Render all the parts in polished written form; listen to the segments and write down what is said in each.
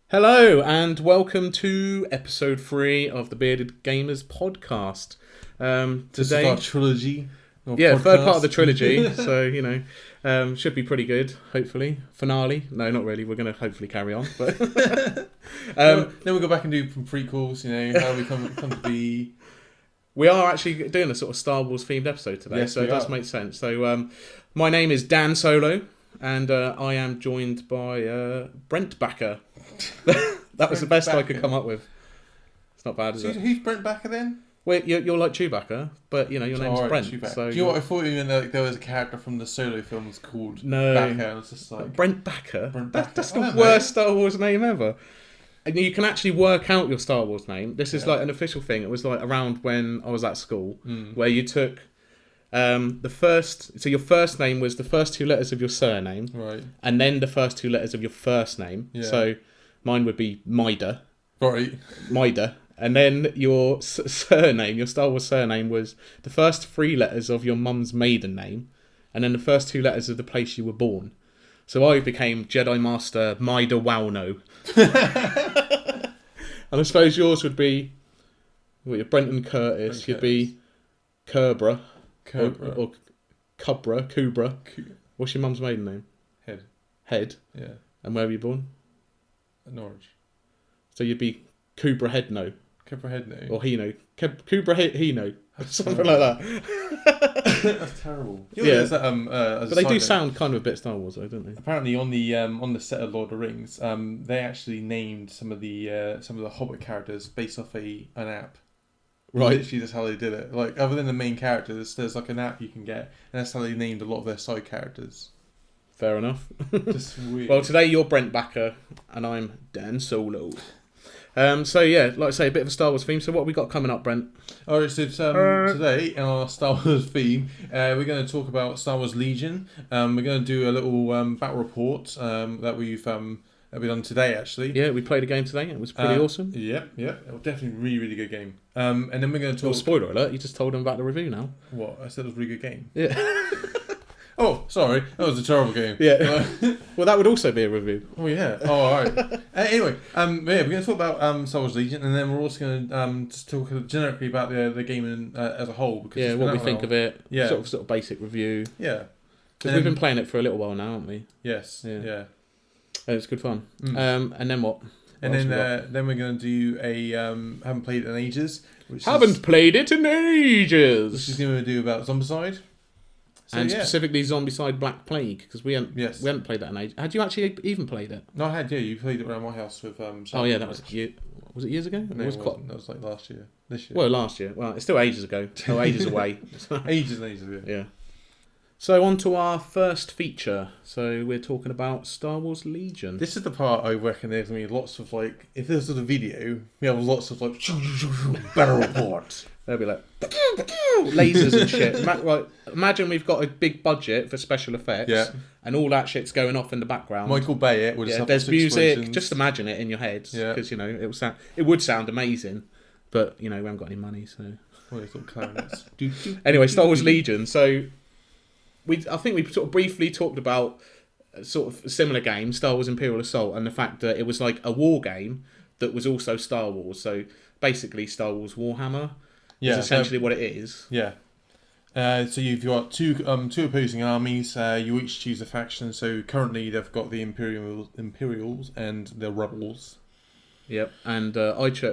Hello and welcome to episode 3 of the Bearded Gamers podcast. This is our trilogy. Third part of the trilogy. So should be pretty good. Hopefully, finale. No, not really. We're going to hopefully carry on. But then we'll go back and do some prequels. How we come to be. We are actually doing a sort of Star Wars themed episode today, yes, so it does make sense. So my name is Dan Solo, and I am joined by Brent Backer. That was the best I could come up with. It's not bad, is it? Who's Brent Backer then? Well, you're like Chewbacca, but your name's Brent. Chewbacca. So do you know what I thought? Even there was a character from the Solo films called No. Backer. And it's just like Brent Backer. Backer. That's the worst Star Wars name ever. And you can actually work out your Star Wars name. This is like an official thing. It was like around when I was at school, where you took the first. So your first name was the first 2 letters of your surname, right, and then the first 2 letters of your first name. Yeah. So mine would be Mida. Right. Mida. And then your surname, your Star Wars surname, was the first 3 letters of your mum's maiden name, and then the first 2 letters of the place you were born. So I became Jedi Master Mida Wowno. And I suppose yours would be, you're Brenton Curtis. You'd be Kerbra. Or Kubra. What's your mum's maiden name? Head. Yeah. And where were you born? Norwich. So you'd be Kubra Headno. Kubra Headno. Or Hino. Kubra Hino. Something like that. That's terrible. Yeah. But they do sound kind of a bit Star Wars, though, don't they? Apparently, on the set of Lord of the Rings, they actually named some of the Hobbit characters based off an app. Right. Literally, that's how they did it. Like, other than the main characters, there's like an app you can get, and that's how they named a lot of their side characters. Fair enough. Just weird. Well, today you're Brent Backer, and I'm Dan Solo. So yeah, like I say, a bit of a Star Wars theme. So what have we got coming up, Brent? Alright, so today in our Star Wars theme, we're going to talk about Star Wars Legion. We're going to do a little battle report that we've done today, actually. Yeah, we played a game today. It was pretty awesome. Yep. It was definitely a really, really good game. And then we're going to talk... Well, spoiler alert, you just told them about the review now. What? I said it was a really good game. Yeah. Oh, sorry. That was a terrible game. Yeah. Well, that would also be a review. Oh, yeah. Oh, all right. Anyway, we're going to talk about Star Wars Legion, and then we're also going to just talk generically about the game as a whole. Because what we think of it. Yeah. Sort of basic review. Yeah. Because we've been playing it for a little while now, haven't we? Yes. Yeah. It's good fun. And then what? And then we're going to do a haven't played it in ages. Played it in ages. Which is going to do about Zombiecide. So, and specifically Zombiecide Black Plague, because we hadn't played that in ages. Had you actually even played it? No, I had. Yeah, you played it around my house with. Oh yeah, that was Was it years ago? No, it wasn't. That was like last year. This year. Well, last year. Well, it's still ages ago. Oh, ages away. Ages and ages ago. Yeah. So on to our first feature. So we're talking about Star Wars Legion. This is the part I reckon there's going to be lots of like, if this was a video, we have lots of like battle reports. They'll be like lasers and shit. Imagine we've got a big budget for special effects, and all that shit's going off in the background. Michael Bay, it would just have there's music. Explosions. Just imagine it in your head, because it would sound amazing, but we haven't got any money, so. Well, it's all clarinets. Anyway, Star Wars Legion. So I think we sort of briefly talked about sort of a similar game, Star Wars Imperial Assault, and the fact that it was like a war game that was also Star Wars. So basically, Star Wars Warhammer. Is essentially what it is. Yeah. So you've got two opposing armies. You each choose a faction. So currently they've got the Imperials and the Rebels. Yep. And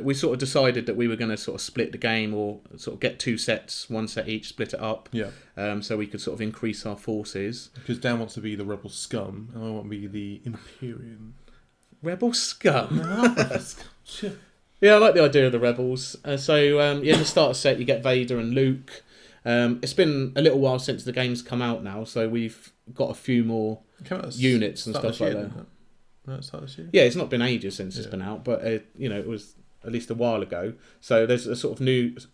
we sort of decided that we were going to sort of split the game, or sort of get 2 sets, 1 set each, split it up. Yeah. So we could sort of increase our forces. Because Dan wants to be the Rebel scum, and I want to be the Imperium. Rebel scum. Yeah, I like the idea of the Rebels. In the starter set, you get Vader and Luke. It's been a little while since the game's come out now, so we've got a few more units and stuff like that. No, it started this year? Yeah, it's not been ages since it's been out, but it was at least a while ago. So there's a sort of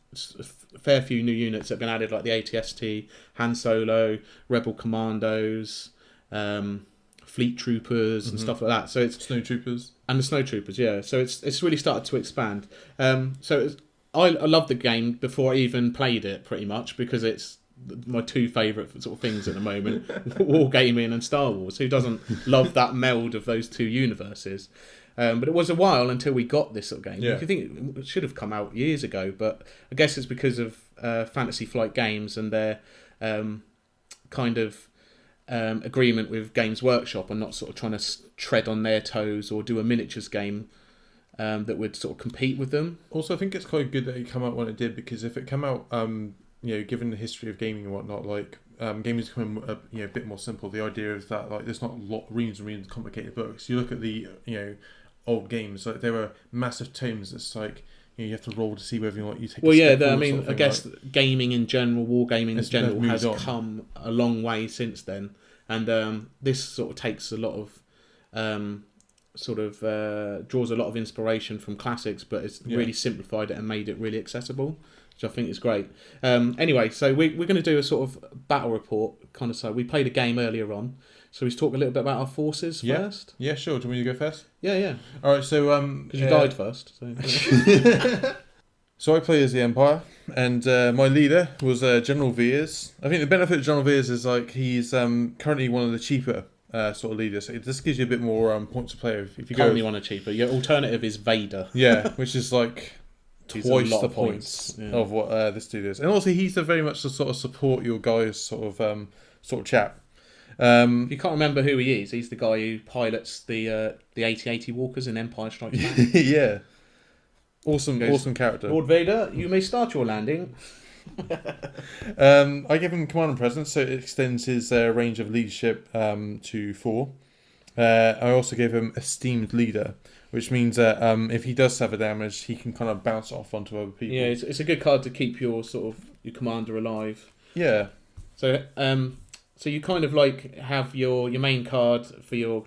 fair few new units that have been added, like the ATST, Han Solo, Rebel Commandos, Fleet Troopers and stuff like that. So it's Snowtroopers. And the Snowtroopers, yeah. So it's really started to expand. I love the game before I even played it, pretty much, because it's my 2 favourite sort of things at the moment: wargaming and Star Wars. Who doesn't love that meld of those 2 universes? But it was a while until we got this sort of game. Yeah. You think it should have come out years ago, but I guess it's because of Fantasy Flight Games and their kind of agreement with Games Workshop and not sort of trying to tread on their toes or do a miniatures game that would sort of compete with them. Also, I think it's quite good that it came out when it did, because if it came out, given the history of gaming and whatnot, like gaming is becoming a bit more simple. The idea is that like there's not reams and reams of complicated books. You look at the old games, like there were massive tomes. It's like you have to roll to see whether you take. Well, yeah, I mean, I guess gaming in general, wargaming in general, has come a long way since then, and this sort of takes a lot of draws a lot of inspiration from classics, but it's really simplified it and made it really accessible, which I think is great. Anyway, so we're going to do a sort of battle report kind of. So we played a game earlier on, so we talk a little bit about our forces first. Yeah, sure. Do you want me to go first? Yeah. All right. So because you died first. So. So I play as the Empire, and my leader was General Veers. I think the benefit of General Veers is like he's currently one of the cheaper sort of leaders. So it just gives you a bit more points to play with. If you currently one of cheaper, your alternative is Vader. Yeah, which is like twice the points of what this dude is, and also he's very much to sort of support your guys sort of chap. If you can't remember who he is, he's the guy who pilots the AT-AT walkers in Empire Strikes Back. Yeah. Awesome character. Lord Vader, you may start your landing. I give him command and presence, so it extends his range of leadership to 4. I also gave him esteemed leader, which means that if he does suffer damage, he can kind of bounce off onto other people. Yeah, it's a good card to keep your your commander alive. Yeah. So you kind of like have your main card for your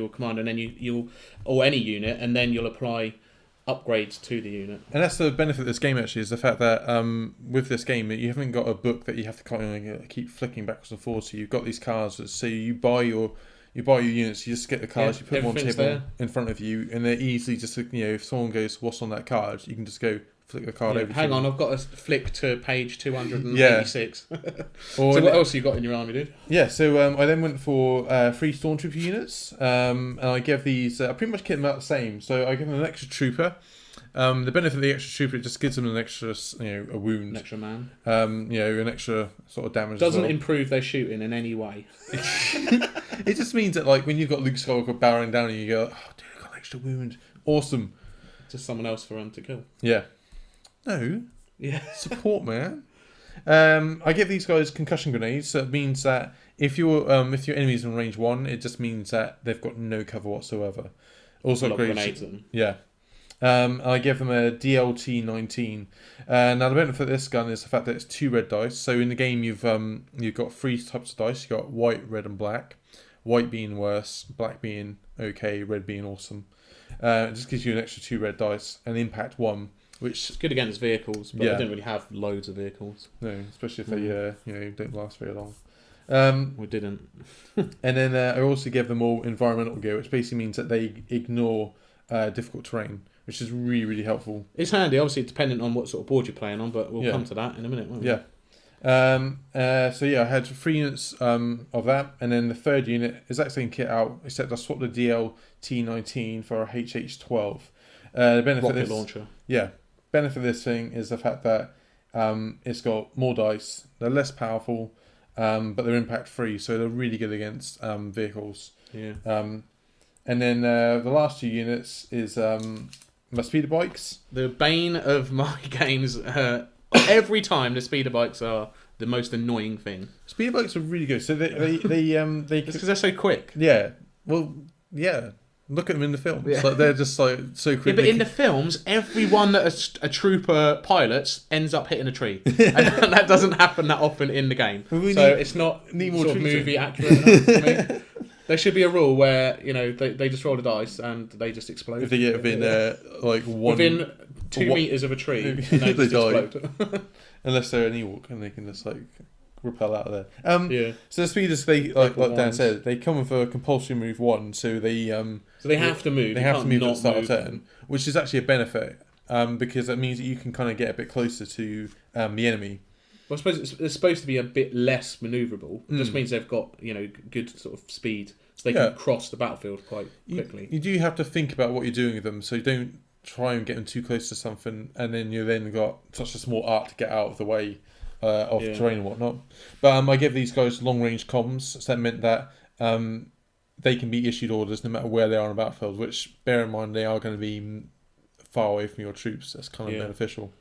commander, and then you'll or any unit, and then you'll apply upgrades to the unit. And that's the benefit of this game, actually, is the fact that with this game you haven't got a book that you have to kind of keep flicking backwards and forwards. So you've got these cards that say you buy your units, you just get the cards, you put them on the table in front of you, and they're easily just if someone goes, what's on that card, you can just go flick the card over. Hang on, I've got to flick to page 286. So what else you got in your army, dude? Yeah, so I then went for 3 stormtrooper units, and I gave these. I pretty much kept them out the same. So I give them an extra trooper. The benefit of the extra trooper, it just gives them an extra, a wound, an extra man. An extra sort of damage. Doesn't improve their shooting in any way. It just means that like when you've got Luke Skywalker barreling down and you go, oh dude, I got an extra wound. Awesome. Just someone else for him to kill. Yeah. No. Yeah. Support, man. I give these guys concussion grenades, so it means that if your enemy's in range 1, it just means that they've got no cover whatsoever. Also, grenades them. Yeah. I give them a DLT-19. Now the benefit of this gun is the fact that it's 2 red dice. So in the game you've got 3 types of dice. You've got white, red, and black. White being worse, black being okay, red being awesome. It just gives you an extra 2 red dice, and impact 1. Which is good against vehicles, but I didn't really have loads of vehicles. No, especially if they don't last very long. We didn't. And then I also gave them all environmental gear, which basically means that they ignore difficult terrain, which is really, really helpful. It's handy, obviously, depending on what sort of board you're playing on, but we'll come to that in a minute, won't we? Yeah. I had 3 units of that, and then the third unit is that same kit out, except I swapped the DL-T-19 for a HH-12. The benefit rocket launcher. Yeah. Benefit of this thing is the fact that it's got more dice, they're less powerful, but they're impact free, so they're really good against vehicles. Yeah. And then the last 2 units is my speeder bikes. The bane of my games. Every time the speeder bikes are the most annoying thing. Speeder bikes are really good. So they it's because they're so quick. Yeah. Well, yeah. Look at them in the films. Yeah. Like, they're just like so quick. Yeah, but in the films, everyone that a trooper pilots ends up hitting a tree, and that doesn't happen that often in the game. It's not sort of movie accurate enough for me. There should be a rule where they just roll the dice and they just explode. If they get within 2 meters of a tree, and they just explode. Unless they're an Ewok and they can just repel out of there. So the speeders, like Dan said, they come with a compulsory move 1, so they have to move. They have to move at the start of turn, which is actually a benefit because that means that you can kind of get a bit closer to the enemy. Well, I suppose it's supposed to be a bit less manoeuvrable. It just means they've got good sort of speed so they can cross the battlefield quite quickly. You do have to think about what you're doing with them, so you don't try and get them too close to something, and then you then got such a small arc to get out of the way of terrain and whatnot. But I give these guys long range comms, so that meant that they can be issued orders no matter where they are on the battlefield, which, bear in mind, they are going to be far away from your troops. That's kind of beneficial.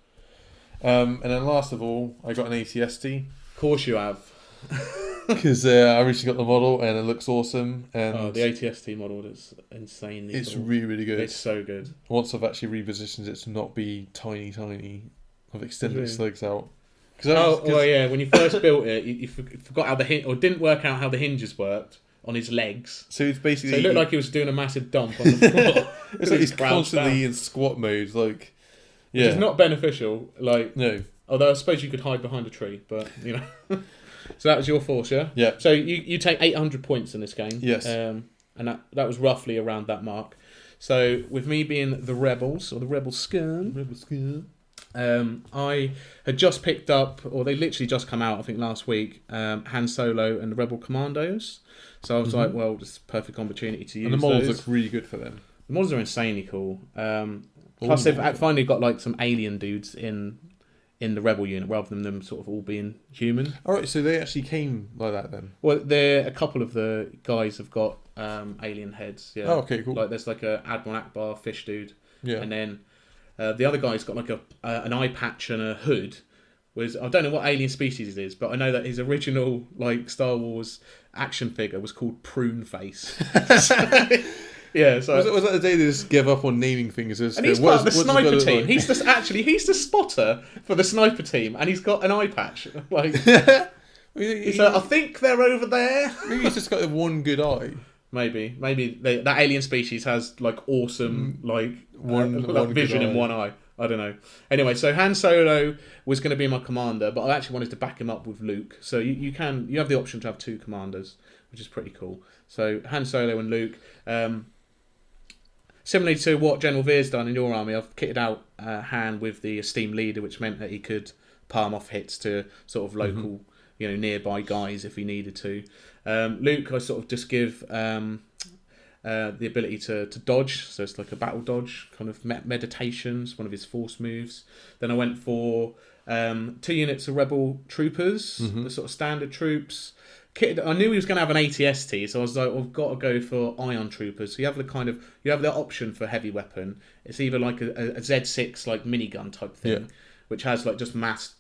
And then last of all, I got an ATST. Of course you have. Because I recently got the model and it looks awesome. And the ATST model is insanely It's cool. really, really good. It's so good. Once I've actually repositioned it to not be tiny, I've extended its legs out. When you first built it, you forgot how or didn't work out how the hinges worked on his legs. So it's basically... So it looked like he was doing a massive dump on the floor. It's like he's constantly in squat mode, like... Yeah. Which is not beneficial, like... No. Although I suppose you could hide behind a tree, but, you know... So that was your force, yeah? Yeah. So you take 800 points in this game. Yes. And that was roughly around that mark. So with me being the Rebels, or the Rebel Scum... I had just picked up, or they literally just come out, I think last week, Han Solo and the Rebel Commandos. So I was like, well, this is a perfect opportunity to use And the models those. look really good for them. The models are insanely cool. Plus they've finally got like some alien dudes in the Rebel unit rather than them sort of all being human. Alright, so they actually came like that then? Well, a couple of the guys have got alien heads. Yeah. Oh, okay, cool. Like there's like a Admiral Akbar fish dude. Yeah. And then the other guy's got like an eye patch and a hood. I don't know what alien species it is, but I know that his original like Star Wars action figure was called Prune Face. Yeah, so was that the day they just gave up on naming things? And he's part of the sniper team. Like? He's the spotter for the sniper team, and he's got an eye patch. Like, he's like, I think they're over there. Maybe he's just got one good eye. Maybe that alien species has like awesome one vision in one eye. I don't know. Anyway, so Han Solo was going to be my commander, but I actually wanted to back him up with Luke. So you have the option to have two commanders, which is pretty cool. So Han Solo and Luke. Similarly to what General Veer's done in your army, I've kitted out Han with the esteemed leader, which meant that he could palm off hits to sort of local, nearby guys if he needed to. Luke, I sort of just give the ability to dodge, so it's like a battle dodge, kind of meditations, one of his force moves. Then I went for 2 units of Rebel troopers, the sort of standard troops. I knew he was going to have an ATST, so I was like, I've got to go for ion troopers. So you have the option for heavy weapon. It's either like a Z6 like minigun type thing, which has like just mass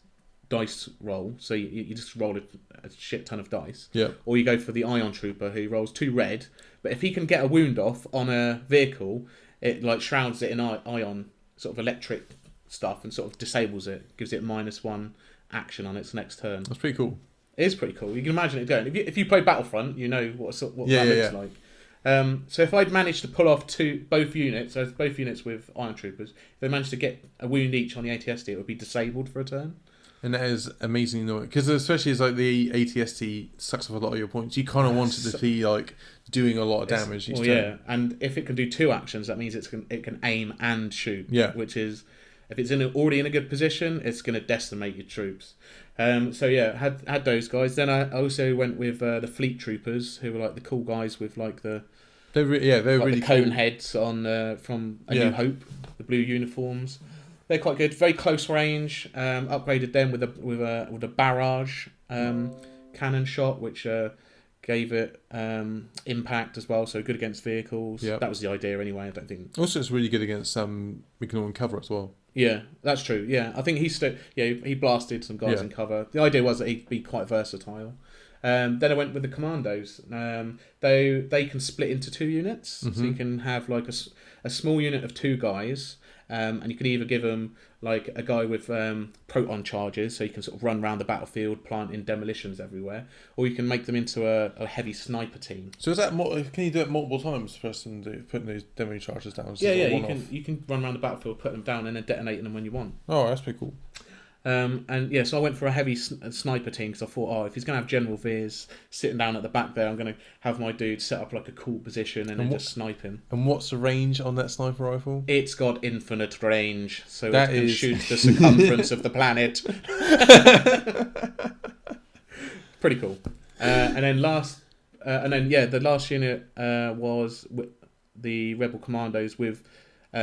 dice roll, so you just roll a shit ton of dice. Yeah. Or you go for the ion trooper who rolls 2 red, but if he can get a wound off on a vehicle, it like shrouds it in ion sort of electric stuff and sort of disables it, gives it -1 action on its next turn. That's pretty cool. It is pretty cool. You can imagine it going. If you play Battlefront, you know what that looks like. So if I'd managed to pull off both units with ion troopers, if they managed to get a wound each on the ATST, it would be disabled for a turn. And that is amazingly annoying, because especially as like the ATST sucks off a lot of your points, you kind of want it to be like doing a lot of damage each turn. Yeah, and if it can do 2 actions, that means it can aim and shoot. Yeah, which is, if it's already in a good position, it's going to decimate your troops. So yeah, had those guys. Then I also went with the fleet troopers, who were like the cool guys with like they're really the cone heads on from A New Hope, the blue uniforms. They're quite good, very close range. Upgraded them with a barrage cannon shot, which gave it impact as well, so good against vehicles. That was the idea anyway. I don't think. Also, it's really good against ignoring cover as well. Yeah, that's true. Yeah, I think he blasted some guys in cover. The idea was that he'd be quite versatile. Then I went with the commandos. They can split into 2 units, so you can have like a small unit of 2 guys. And you can either give them like a guy with proton charges, so you can sort of run around the battlefield, planting demolitions everywhere, or you can make them into a heavy sniper team. So is that can you do it multiple times, putting those demo charges down? Yeah, you can run around the battlefield, put them down, and then detonating them when you want. Oh, that's pretty cool. So I went for a heavy sniper team because I thought, if he's going to have General Veers sitting down at the back there, I'm going to have my dude set up like a cool position and then just snipe him. And what's the range on that sniper rifle? It's got infinite range, so it can shoot the circumference of the planet. Pretty cool. And then last and then the last unit was the Rebel Commandos with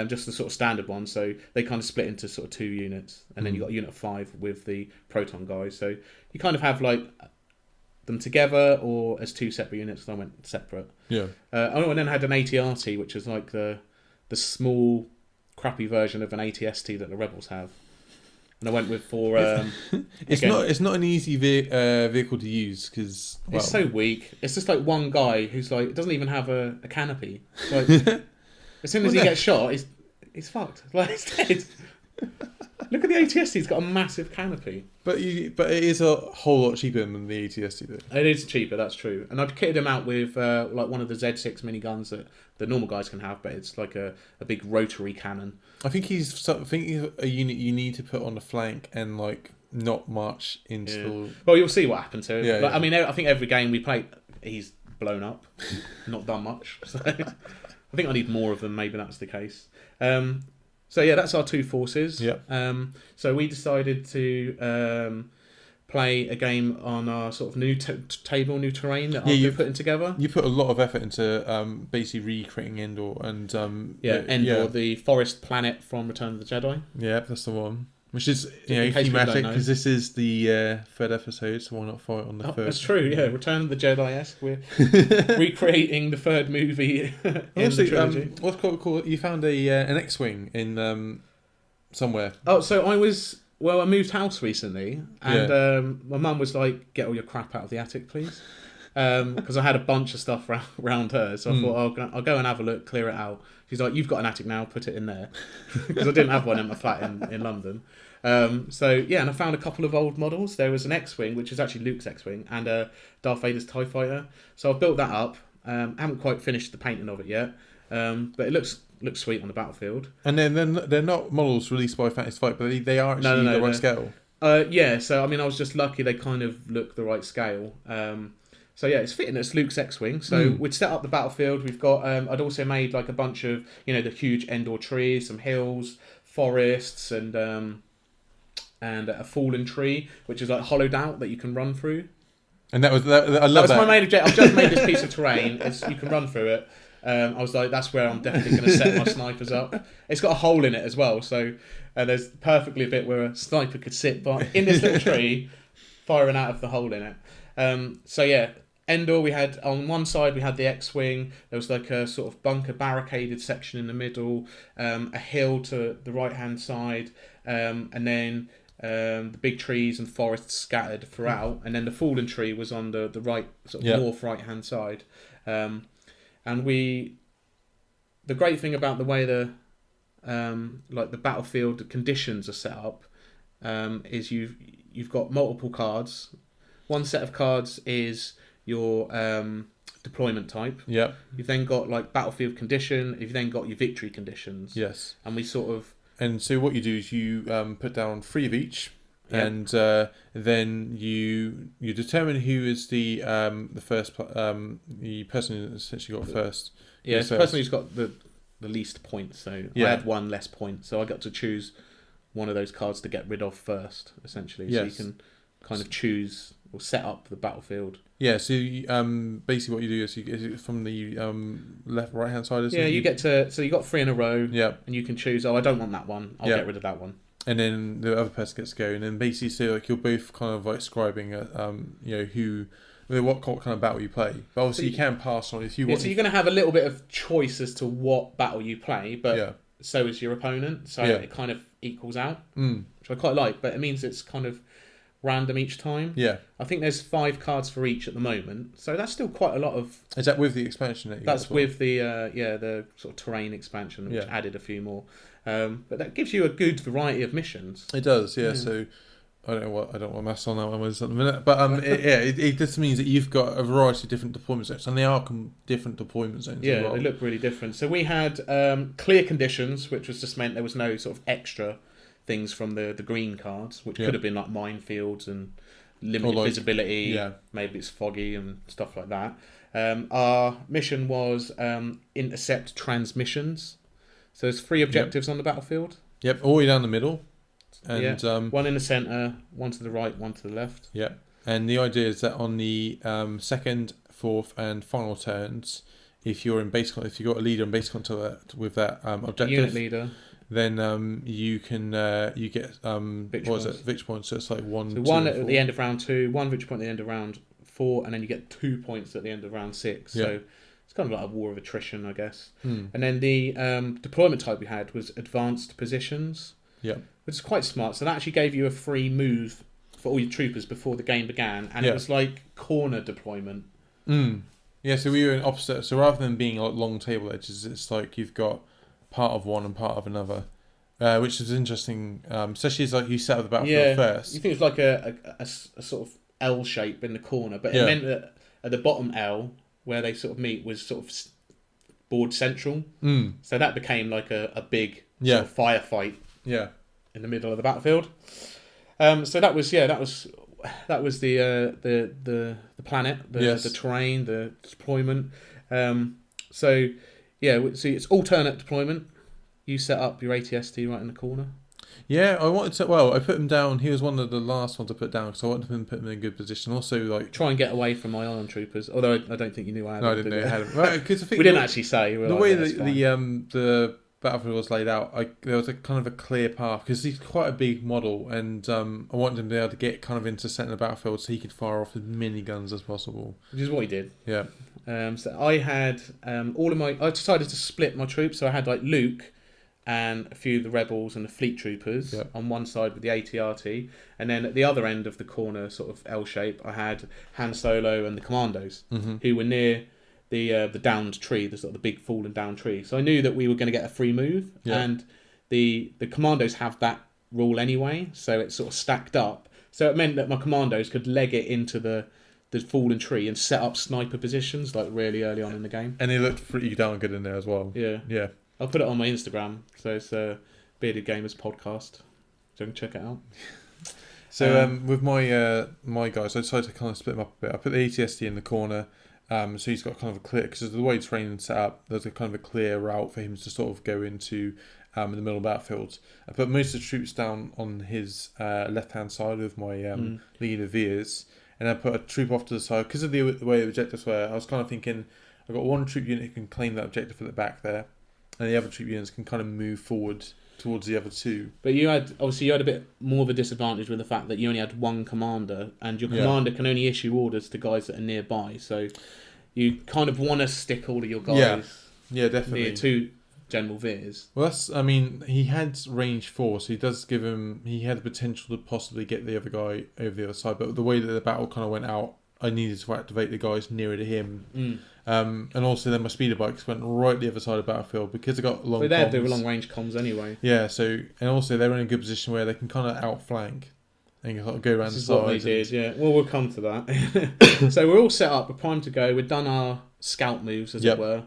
just the sort of standard one. So they kind of split into sort of 2 units, and then you got a unit of 5 with the Proton guys. So you kind of have like them together or as 2 separate units. So I went separate. Yeah. And then I had an ATRT, which is like the small, crappy version of an ATST that the Rebels have. And I went with it's not an easy vehicle to use because it's so weak. It's just like one guy who's like doesn't even have a canopy. Like as soon as he gets shot, he's fucked. Like he's dead. Look at the ATST. He's got a massive canopy. But it is a whole lot cheaper than the ATST though. It is cheaper. That's true. And I've kitted him out with like one of the Z6 miniguns that the normal guys can have, but it's like a big rotary cannon. I think he's a unit you need to put on the flank and like not much install. Yeah. Well, you'll see what happened to him. Yeah, I mean, I think every game we played, he's blown up, not done much. So I think I need more of them. Maybe that's the case. So yeah, that's our 2 forces. Yeah. So we decided to play a game on our sort of new table, new terrain that I've been putting together. You put a lot of effort into basically recreating Endor and Endor, the forest planet from Return of the Jedi. Yeah, that's the one. Which is thematic because this is the 3rd episode, so why not follow it on the 3rd? That's true. Yeah, Return of the Jedi-esque. We're recreating the 3rd movie in the trilogy. What's cool? You found an X-wing in somewhere. Oh, so I moved house recently, and my mum was like, "Get all your crap out of the attic, please," because I had a bunch of stuff around her. So I thought, I'll go and have a look, clear it out. She's like, "You've got an attic now, put it in there," because I didn't have one in my flat in London. And I found a couple of old models. There was an X-wing, which is actually Luke's X-wing, and Darth Vader's TIE Fighter. So I've built that up. I haven't quite finished the painting of it yet, but it looks sweet on the battlefield. And then they're not models released by Fantasy Flight, but they are actually the right scale. So I mean, I was just lucky they kind of look the right scale. So yeah, it's fitting. It's Luke's X-wing. So we'd set up the battlefield. We've got. I'd also made like a bunch of the huge Endor trees, some hills, forests, and a fallen tree, which is like hollowed out that you can run through. And I love that. That's my main objective. I've just made this piece of terrain. You can run through it. I was like, that's where I'm definitely going to set my snipers up. It's got a hole in it as well, so there's perfectly a bit where a sniper could sit, but in this little tree, firing out of the hole in it. Endor, we had on one side we had the X-wing. There was like a sort of bunker barricaded section in the middle, a hill to the right hand side, and then the big trees and forests scattered throughout, and then the fallen tree was on the right sort of north right hand side. And the great thing about the way the battlefield conditions are set up is you've got multiple cards. One set of cards is your deployment type. Yeah. You've then got like battlefield condition. You've then got your victory conditions. Yes. And we sort of. And so what you do is you put down 3 of each, and then you determine who is the first the person who essentially got first. Yeah, it's the person who's got the least points. So I had 1 less point, so I got to choose one of those cards to get rid of first, essentially. Yes. So you can kind of choose or set up the battlefield. Yeah, so basically what you do is you from the left right hand side. You get to you got 3 in a row. Yeah, and you can choose. Oh, I don't want that one. I'll get rid of that one. And then the other person gets to go, and then basically so like you're both kind of like scribing what kind of battle you play. But obviously you can pass on if you want. So you're going to have a little bit of choice as to what battle you play, but so is your opponent. So it kind of equals out, which I quite like. But it means it's kind of random each time. Yeah. I think there's 5 cards for each at the moment, so that's still quite a lot of. Is that with the expansion that you That's with the sort of terrain expansion, which added a few more. But that gives you a good variety of missions. It does, yeah. So I don't know what maths on that one was at the minute, but it just means that you've got a variety of different deployment zones, and they are different deployment zones. Yeah, as well. They look really different. So we had clear conditions, which was just meant there was no sort of extra things from the green cards, which could have been like minefields and limited visibility. Yeah. Maybe it's foggy and stuff like that. Our mission was intercept transmissions. So there's 3 objectives on the battlefield. Yep, all the way down the middle. And 1 in the centre, 1 to the right, 1 to the left. Yeah. And the idea is that on the second, fourth, and final turns. If you're in base, if you've got a leader in base contact with that objective, unit leader, then you can you get victory points. So it's like one. So one at the end of round 2, one victory point at the end of round 4, and then you get 2 points at the end of round 6. Yeah. So it's kind of like a war of attrition, I guess. Mm. And then the deployment type we had was advanced positions. Yeah. Which is quite smart. So that actually gave you a free move for all your troopers before the game began, and it was like corner deployment. Mm. Yeah, so we were in opposite. So rather than being like long table edges, it's like you've got part of one and part of another, which is interesting. Especially as like you set up the battlefield first. You think it's like a sort of L shape in the corner, but it meant that at the bottom L where they sort of meet was sort of board central. Mm. So that became like a big sort of firefight. Yeah. In the middle of the battlefield. So that was the planet, the terrain, the deployment. So it's alternate deployment. You set up your ATST right in the corner. Yeah, I wanted to. Well, I put him down. He was one of the last ones I put down because I wanted to put him in a good position. Also, like try and get away from my ion troopers. Although I don't think you knew I had. No, I didn't know I had him. Well, because we didn't actually say the way the battlefield was laid out. There was a kind of a clear path because he's quite a big model, and I wanted him to be able to get kind of into the centre of the battlefield so he could fire off as many guns as possible. Which is what he did. Yeah. So I had I decided to split my troops. So I had like Luke and a few of the rebels and the fleet troopers on one side with the ATRT, and then at the other end of the corner, sort of L shape, I had Han Solo and the commandos who were near the downed tree, the sort of the big fallen down tree. So I knew that we were going to get a free move, and the commandos have that rule anyway, so it's sort of stacked up. So it meant that my commandos could leg it into the fallen tree and set up sniper positions like really early on in the game. And he looked pretty darn good in there as well. Yeah. Yeah. I'll put it on my Instagram. So it's Bearded Gamers Podcast. So you can check it out. So with my guys, I decided to kind of split them up a bit. I put the ATSD in the corner. So he's got kind of a clear, because the way training's set up, there's a kind of a clear route for him to sort of go into the middle of the battlefield. I put most of the troops down on his left-hand side with my leader Veers, and I put a troop off to the side. Because of the way the objectives were, I was kind of thinking, I've got one troop unit who can claim that objective at the back there, and the other troop units can kind of move forward towards the other two. But you had a bit more of a disadvantage with the fact that you only had one commander, and your commander can only issue orders to guys that are nearby. So you kind of want to stick all of your guys definitely near to General Veers. Well, he had range 4, so he had the potential to possibly get the other guy over the other side. But the way that the battle kind of went out, I needed to activate the guys nearer to him. And also then my speeder bikes went right the other side of the battlefield because they got long comms. But they were long range comms anyway. Yeah, and also they were in a good position where they can kind of outflank and kind of go around the sides. What they did, yeah. Well, we'll come to that. So we're all set up, we're primed to go. We've done our scout moves, as it were.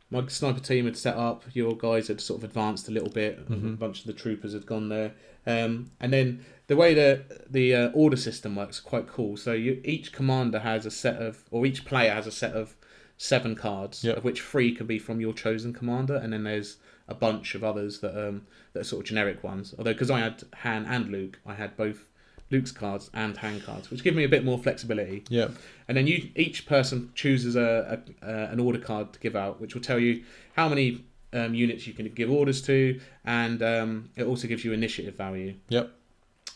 My sniper team had set up. Your guys had sort of advanced a little bit. A bunch of the troopers had gone there. And then the way the order system works is quite cool. So each commander has each player has a set of 7 cards, of which 3 can be from your chosen commander, and then there's a bunch of others that are sort of generic ones. Although, because I had Han and Luke, I had both Luke's cards and Han cards, which give me a bit more flexibility. Yeah. And then each person chooses an order card to give out, which will tell you how many units you can give orders to, and it also gives you initiative value. Yep.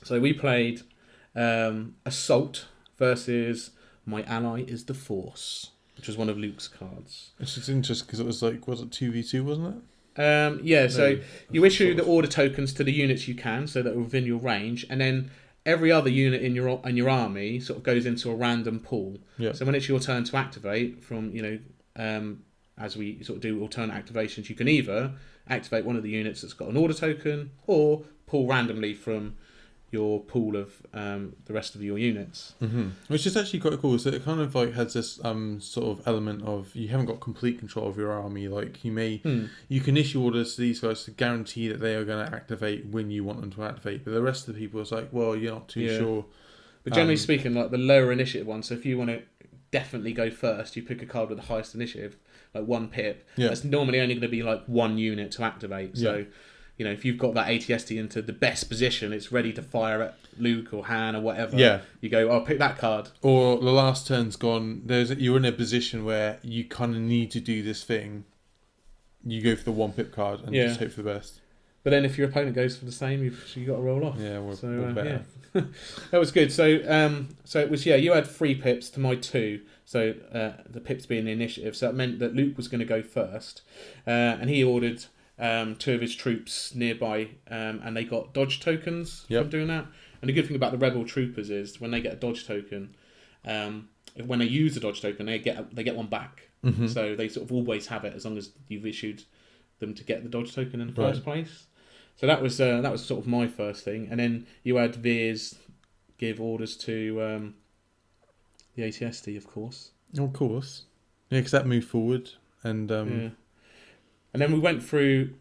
So we played Assault versus My Ally is the Force, which was one of Luke's cards. It's just interesting because it was it 2v2, wasn't it? So you issue the order tokens to the units you can, so that are within your range, and then every other unit in your army sort of goes into a random pool. Yeah. So when it's your turn to activate, as we sort of do alternate activations, you can either activate one of the units that's got an order token, or pull randomly from your pool of the rest of your units. Which is actually quite cool. So it kind of has this sort of element of you haven't got complete control of your army. Like you can issue orders to these guys to guarantee that they are going to activate when you want them to activate. But the rest of the people is well, you're not too sure. But generally speaking, like the lower initiative one. So if you want to definitely go first, you pick a card with the highest initiative, like 1 pip. Yeah. That's normally only going to be like 1 unit to activate. So if you've got that ATST into the best position, it's ready to fire at Luke or Han or whatever. Yeah. You go, I'll pick that card. Or the last turn's gone. You're in a position where you kind of need to do this thing. You go for the 1 pip card and just hope for the best. But then if your opponent goes for the same, you've got to roll off. Yeah, we're better. Yeah. That was good. So it was, you had 3 pips to my 2. So the pips being the initiative. So that meant that Luke was going to go first. And he ordered 2 of his troops nearby. And they got dodge tokens from doing that. And the good thing about the Rebel troopers is when they get a dodge token, when they use a dodge token, they get one back. Mm-hmm. So they sort of always have it as long as you've issued them to get the dodge token in the first place. So that was sort of my first thing, and then you had Veers give orders to the ATST, of course. Of course, yeah, because that moved forward, and and then we went through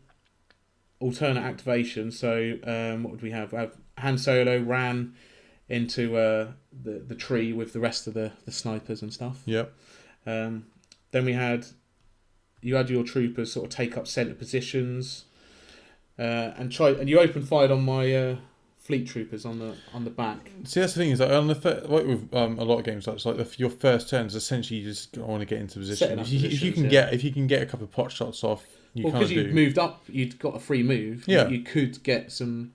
alternate activation. So what would we have? Han Solo ran into the tree with the rest of the snipers and stuff. Yep. Then you had your troopers sort of take up centre positions. And you open fired on my fleet troopers on the back. See, that's the thing is like with a lot of games, it's like your first turn is essentially you just want to get into position. If you can get a couple of pot shots off, because you've moved up, you'd got a free move. Yeah, you could get some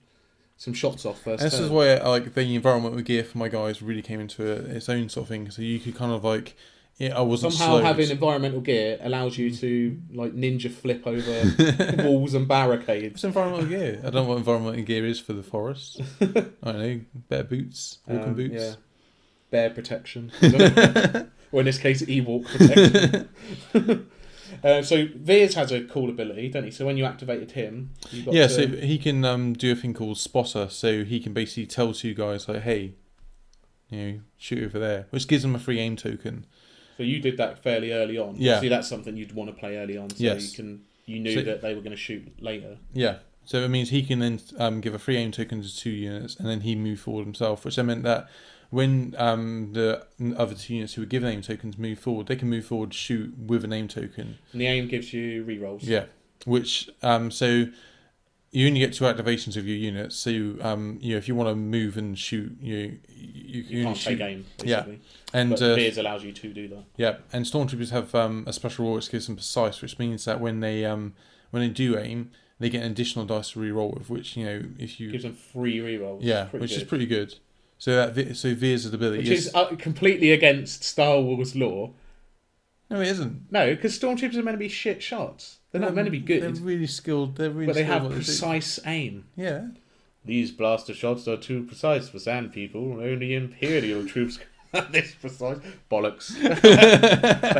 shots off first. And this is where like the environmental gear for my guys really came into its own sort of thing. So you could kind of like. Yeah, I wasn't somehow having environmental gear allows you to like ninja flip over walls and barricades. What's environmental gear? I don't know what environmental gear is for the forest. I don't know, better boots, walking boots. Yeah. Bear protection. Or in this case, Ewok protection. So Veers has a cool ability, don't he? So when you activated him, so he can do a thing called spotter. So he can basically tell 2 guys like, hey, shoot over there, which gives them a free aim token. So you did that fairly early on. Yeah. See, that's something you'd want to play early on, so you knew that they were going to shoot later. Yeah. So it means he can then give a free aim token to 2 units, and then he move forward himself. Which meant that when the other 2 units who were given aim tokens move forward, they can move forward, shoot with an aim token. And the aim gives you rerolls. Yeah. Which so you only get 2 activations of your units. So if you want to move and shoot, you can't take aim, basically. Yeah. And Veers allows you to do that. Yeah, and stormtroopers have a special rule which gives them precise, which means that when they do aim, they get an additional dice to re-roll with, which if you gives them 3 rerolls. Yeah, which is pretty good. So Veers' ability which is completely against Star Wars lore. No, it isn't. No, because stormtroopers are meant to be shit shots. They're not meant to be good. They're really skilled. But they have precise aim. Yeah. These blaster shots are too precise for sand people. Only Imperial troops are this precise. Bollocks.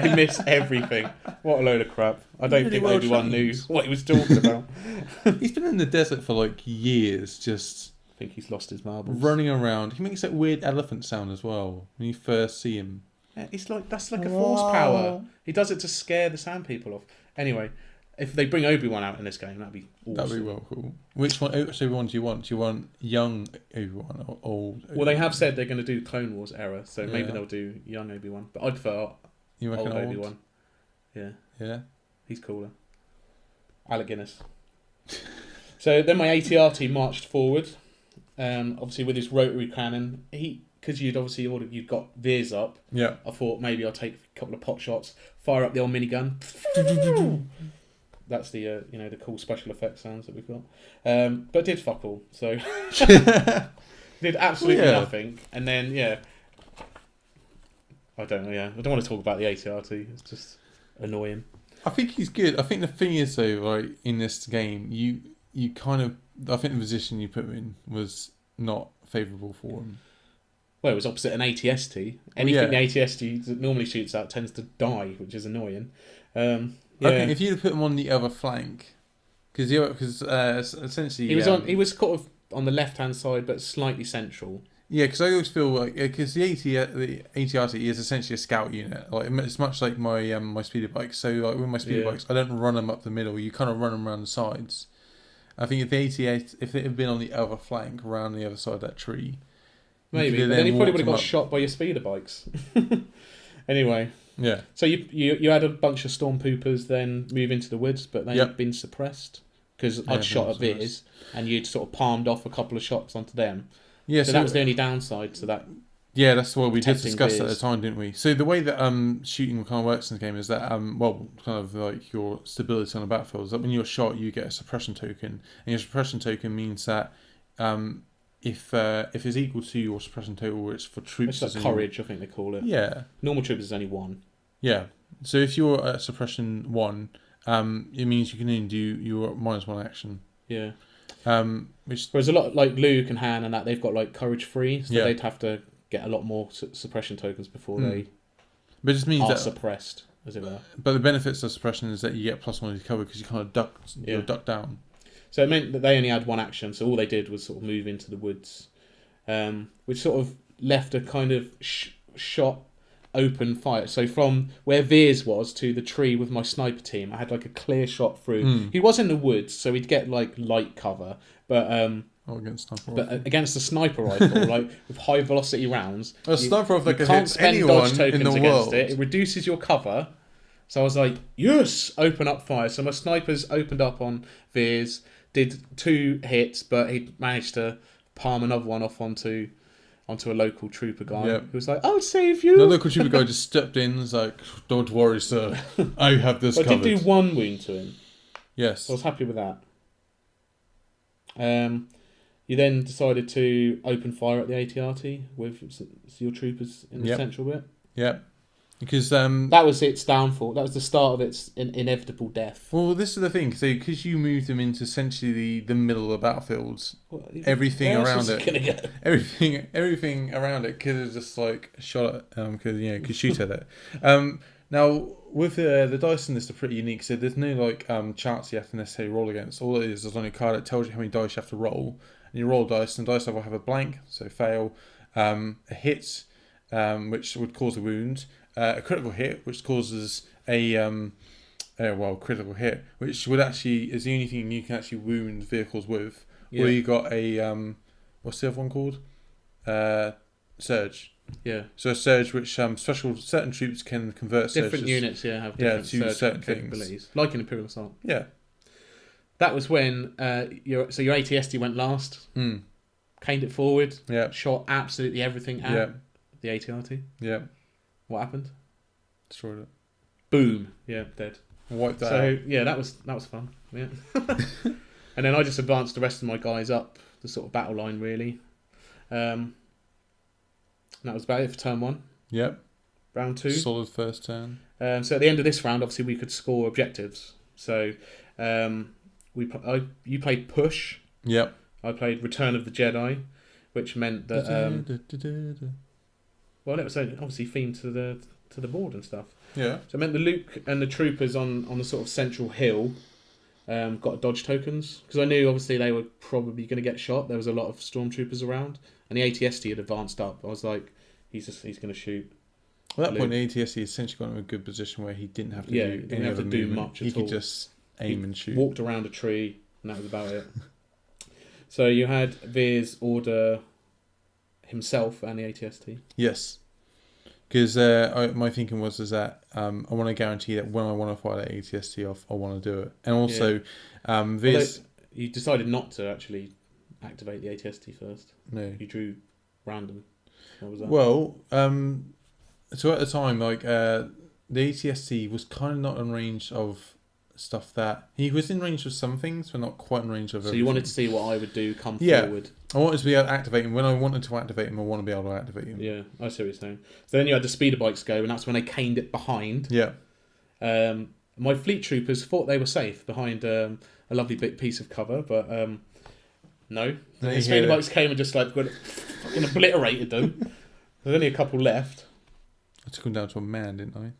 They miss everything. What a load of crap. I don't think Obi-Wan knew what he was talking about. He's been in the desert for like years, just... I think he's lost his marbles. Running around. He makes that weird elephant sound as well when you first see him. Yeah, that's like a force power. He does it to scare the sand people off. Anyway, if they bring Obi-Wan out in this game, that'd be awesome. That'd be well cool. Which Obi-Wan do you want? Do you want young Obi-Wan or old Obi-Wan? Well, they have said they're going to do Clone Wars era, so maybe they'll do young Obi-Wan. But I'd prefer old Obi-Wan. Yeah. Yeah. He's cooler. Alec Guinness. So then my ATR team marched forward. Obviously with his rotary cannon, because you'd got Veers up. Yeah. I thought maybe I'll take a couple of pot shots, fire up the old minigun. That's the the cool special effects sounds that we've got. But did fuck all. So did absolutely nothing. And then I don't know. Yeah, I don't want to talk about the ATRT. It's just annoying. I think he's good. I think the thing is though, like in this game, you kind of. I think the position you put him in was not favourable for him. Well, it was opposite an ATST. Anything the ATST that normally shoots out tends to die, which is annoying. I think if you'd put him on the other flank, because essentially he was kind of on the left hand side, but slightly central. Yeah, because I always feel like because the ATRT is essentially a scout unit. Like it's much like my my speeder bikes. So like with my speeder bikes, I don't run them up the middle. You kind of run them around the sides. I think if if it had been on the other flank, around the other side of that tree, maybe. But then he probably would have got shot by your speeder bikes. Anyway. Yeah. So you had a bunch of storm poopers then move into the woods, but they've been suppressed. because I'd shot at Viz, and you'd sort of palmed off a couple of shots onto them. Yeah, so that was the only downside to that. Yeah, that's what we did discuss Viz. at the time, didn't we? So the way that shooting kind of works in the game is that kind of like your stability on the battlefield is that when you're shot, you get a suppression token, and your suppression token means that if it's equal to your suppression total, it's for troops. It's like courage, I think they call it. Yeah. Normal troopers is only 1. Yeah. So if you're at suppression 1, it means you can only do your -1 action. Yeah. Which Whereas a lot like Luke and Han and that, they've got like courage 3, so they'd have to get a lot more suppression tokens before they but it just means that suppressed, as it were. But the benefits of suppression is that you get +1 to cover because you kind of duck down. So it meant that they only had 1 action, so all they did was sort of move into the woods, which sort of left a kind of shot open fire. So from where Veers was to the tree with my sniper team, I had like a clear shot through. He was in the woods, so he'd get like light cover, but against a sniper rifle, like with high velocity rounds, a sniper rifle you can't spend dodge tokens against it. It reduces your cover. So I was like, yes, open up fire. So my snipers opened up on Veers, did 2 hits, but he managed to palm another one off onto a local trooper guy who was like, I'll save you. The local trooper guy just stepped in and was like, don't worry, sir, I have this covered. I did do 1 wound to him. Yes. So I was happy with that. You then decided to open fire at the ATRT with your troopers in the central bit. Yeah. Because that was its downfall. That was the start of its inevitable death. Well, this is the thing. So, because you moved them into essentially the middle of the battlefields, everything around it, everything around it could have just like shot at, could shoot at it. Now, with the dice in this, are pretty unique. So there's no like charts you have to necessarily roll against. All it is only a card that tells you how many dice you have to roll, and you roll dice, and dice level have a blank, so fail, a hit, which would cause a wound. A critical hit, which causes critical hit, which would actually is the only thing you can actually wound vehicles with. Yeah. Or you got a what's the other one called? Surge. Yeah. So a surge, which certain troops can convert. Different units, have different to certain capabilities, things. like in Imperial Assault. Yeah. That was when your ATST went last. Caned it forward. Yeah. Shot absolutely everything at the ATRT. Yeah. What happened? Destroyed it. Boom. Yeah, dead. Wiped that out. So yeah, that was fun. Yeah. And then I just advanced the rest of my guys up the sort of battle line really. And that was about it for turn 1. Yep. Round 2. Solid first turn. So at the end of this round, obviously we could score objectives. So you played Push. Yep. I played Return of the Jedi, which meant that well, it was obviously themed to the board and stuff. Yeah. So it meant the Luke and the troopers on the sort of central hill got dodge tokens, because I knew obviously they were probably going to get shot. There was a lot of stormtroopers around, and the ATST had advanced up. I was like, he's going to shoot. Well, at that point, the ATST essentially got in a good position where he didn't have to do much at all. He could just aim and shoot. Walked around a tree, and that was about it. So you had Veers order himself and the ATST. Yes. Because my thinking was that I want to guarantee that when I want to fire that ATST off, I want to do it. And also, Veers... You decided not to actually activate the ATST first. No. You drew random. What was that? Well, so at the time, the ATST was kind of not in range of stuff that... He was in range of some things, but not quite in range of everything. So you wanted to see what I would do forward. I wanted to be able to activate him. When I wanted to activate him, I want to be able to activate him. Yeah, I see what you're saying. So then you had the speeder bikes go, and that's when they caned it behind. Yeah. My fleet troopers thought they were safe behind a lovely big piece of cover, but no. The speeder bikes came and just fucking obliterated them. There's only a couple left. I took him down to a man, didn't I?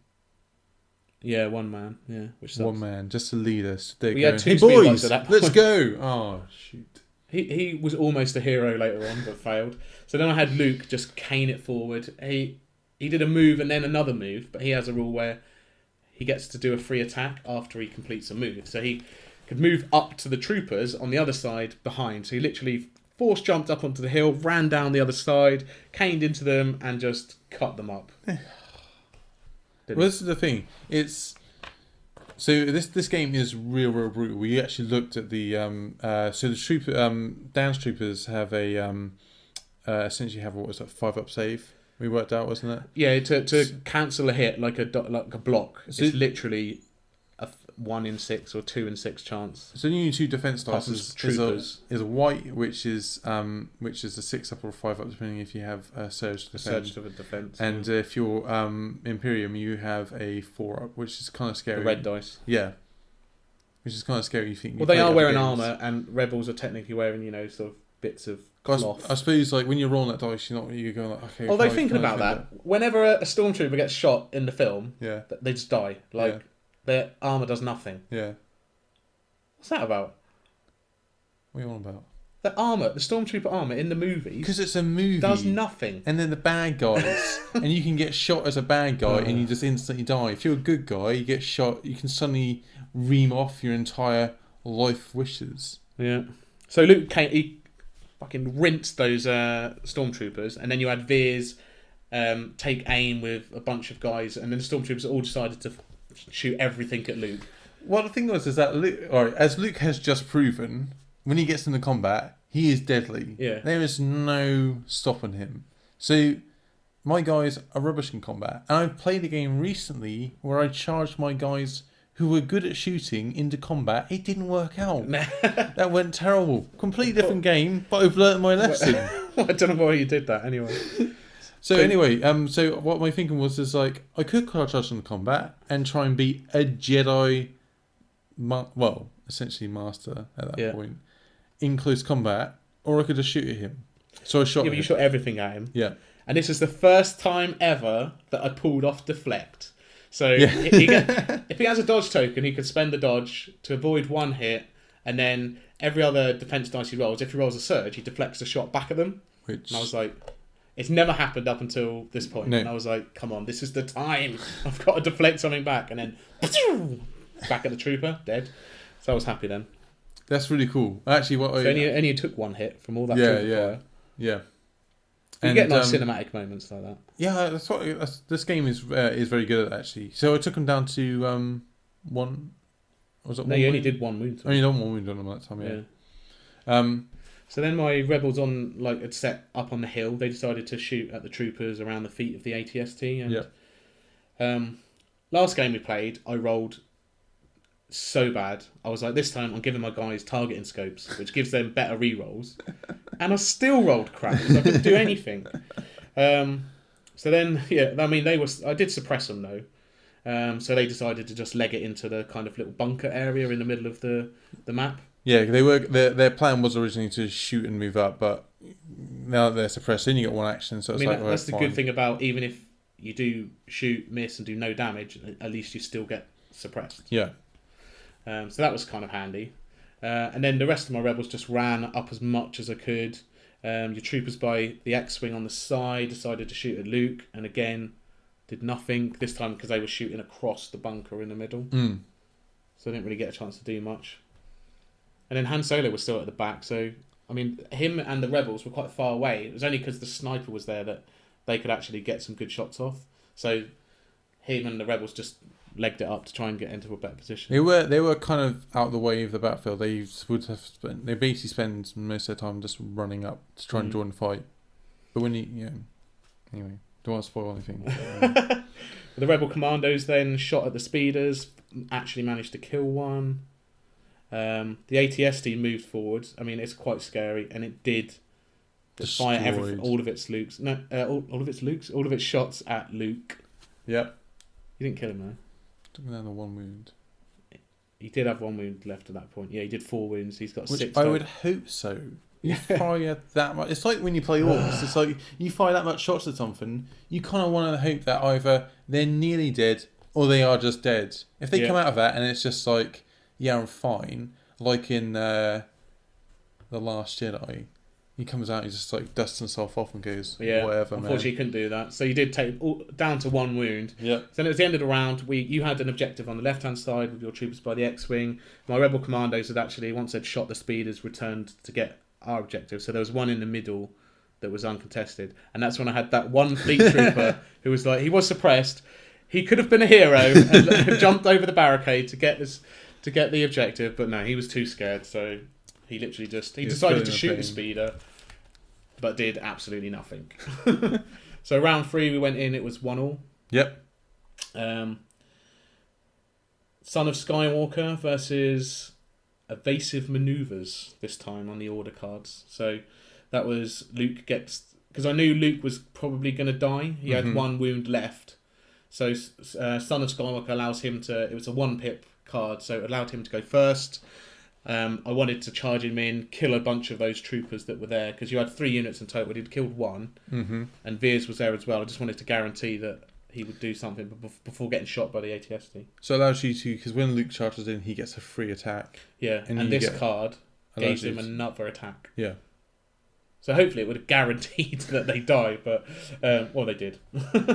Yeah, one man. Yeah, which sucks. One man, just to lead us. We had 2 speeder bikes at that point. Let's go! Oh, shoot. He was almost a hero later on, but failed. So then I had Luke just cane it forward. He did a move and then another move, but he has a rule where he gets to do a free attack after he completes a move. So he could move up to the troopers on the other side behind. So he literally force jumped up onto the hill, ran down the other side, caned into them, and just cut them up. Well, this is the thing. It's So this game is real brutal. We actually looked at the so the trooper Dan's troopers have a essentially have what was that 5-up save. We worked out, wasn't it? Yeah, to cancel a hit like a block. So it's literally a 1 in 6 or 2 in 6 chance. So the only 2 defense dice troopers. is a white, which is a 6-up or a 5-up, depending if you have a surge defense. Surge to the defense. And if you're Imperium, you have a 4-up, which is kind of scary. The red dice. Yeah. Which is kind of scary. You think. Well, they are wearing armor, and rebels are technically wearing sort of bits of cloth. I suppose like when you're rolling that dice, you're going like, okay. Although thinking about that, whenever a stormtrooper gets shot in the film, yeah, they just die. Like their armor does nothing. Yeah. What's that about? What are you on about? The armor, the stormtrooper armor in the movies, because it's a movie, does nothing. And then the bad guys, and you can get shot as a bad guy, and you just instantly die. If you're a good guy, you get shot, you can suddenly ream off your entire life wishes. Yeah. So Luke came, he fucking rinsed those stormtroopers, and then you had Veers take aim with a bunch of guys, and then the stormtroopers all decided to shoot everything at Luke. Well, the thing was is that Luke, as Luke has just proven, when he gets into combat, he is deadly. Yeah. There is no stopping him. So my guys are rubbish in combat, and I've played a game recently where I charged my guys who were good at shooting into combat. It didn't work out. That went terrible. Completely different game, but I've learnt my lesson. I don't know why you did that anyway. So anyway, so what my thinking was is like I could charge into combat and try and beat a Jedi, essentially master at that point, in close combat, or I could just shoot at him. So I shot. Yeah, but you shot everything at him. Yeah. And this is the first time ever that I pulled off deflect. So if he has a dodge token, he could spend the dodge to avoid one hit, and then every other defense dice he rolls, if he rolls a surge, he deflects the shot back at them. And I was like, it's never happened up until this point. No. And I was like, come on, this is the time. I've got to deflect something back. And then back at the trooper, dead. So I was happy then. That's really cool. Actually, only took one hit from all that trooper fire. Yeah. You get nice cinematic moments like that. Yeah, this game is very good at that, actually. So I took him down to one. Was it? No, you only did one wound. Only done one wound on him that time. Yeah. So then my rebels had set up on the hill. They decided to shoot at the troopers around the feet of the ATST. And last game we played, I rolled so bad. I was like, this time I'm giving my guys targeting scopes, which gives them better rerolls, and I still rolled crap. So I couldn't do anything. So then, I did suppress them though. So they decided to just leg it into the kind of little bunker area in the middle of the map. Yeah, they were. Their plan was originally to shoot and move up, but now that they're suppressed, then you got one action. So that's the good thing about even if you do shoot, miss, and do no damage, at least you still get suppressed. Yeah. So that was kind of handy. And then the rest of my rebels just ran up as much as I could. Your troopers by the X-Wing on the side decided to shoot at Luke, and again, did nothing. This time because they were shooting across the bunker in the middle. So I didn't really get a chance to do much. And then Han Solo was still at the back, so, I mean, him and the rebels were quite far away. It was only because the sniper was there that they could actually get some good shots off. So him and the rebels just legged it up to try and get into a better position. They were kind of out of the way of the battlefield. They basically spend most of their time just running up to try and join the fight. But when anyway, don't want to spoil anything. The rebel commandos then shot at the speeders, actually managed to kill one. The ATST moved forwards. I mean, it's quite scary, and it did fire all of its shots at Luke. Yep. You didn't kill him, though. Took him down to one wound. He did have one wound left at that point. Yeah, he did 4 wounds. He's got 6. I would hope so. You fire that much. It's like when you play Orcs. It's like you fire that much shots at something, you kind of want to hope that either they're nearly dead or they are just dead. If they come out of that and it's just like, yeah, I'm fine, like in The Last Jedi, he comes out, he just like dusts himself off and goes, whatever, unfortunately, you couldn't do that. So you did take down to 1 wound. Yeah. So then at the end of the round, you had an objective on the left-hand side with your troopers by the X-Wing. My rebel commandos had actually, once they'd shot the speeders, returned to get our objective. So there was one in the middle that was uncontested. And that's when I had that one fleet trooper who was like, he was suppressed. he could have been a hero and jumped over the barricade to get the objective, but no, he was too scared, so he literally decided to shoot the speeder, but did absolutely nothing. So round 3 we went in, it was 1-1. Yep. Son of Skywalker versus Evasive Maneuvers this time on the order cards. So that was Luke gets, because I knew Luke was probably going to die. He had 1 wound left. So Son of Skywalker allows him to, it was a 1-pip card, so it allowed him to go first. I wanted to charge him in, kill a bunch of those troopers that were there, because you had 3 units in total. He'd killed 1, and Veers was there as well. I just wanted to guarantee that he would do something before getting shot by the ATST. So it allows you to, because when Luke charges in, he gets a free attack. Yeah, and this card gave him another attack. Yeah. So hopefully it would have guaranteed that they die, but, well, they did.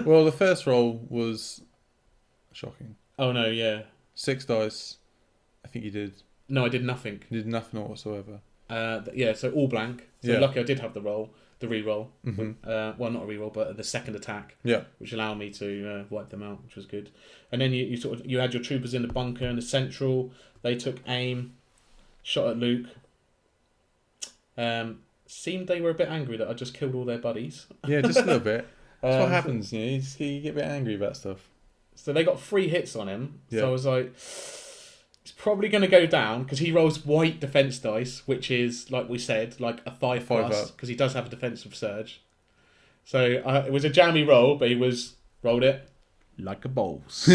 Well, the first roll was shocking. Oh, no, yeah. 6 dice. I think you did. No, I did nothing. You did nothing whatsoever. Yeah, so all blank. So lucky I did have the re-roll. Well, not a re-roll, but the second attack. Yeah. Which allowed me to wipe them out, which was good. And then you had your troopers in the bunker and the central. They took aim, shot at Luke. Seemed they were a bit angry that I just killed all their buddies. Yeah, just a little bit. That's what happens, you know. You get a bit angry about stuff. So they got 3 hits on him. Yeah. So I was like, he's probably going to go down because he rolls white defense dice, which is, like we said, like a 5 plus, because he does have a defensive surge. So it was a jammy roll, but he rolled it like a balls.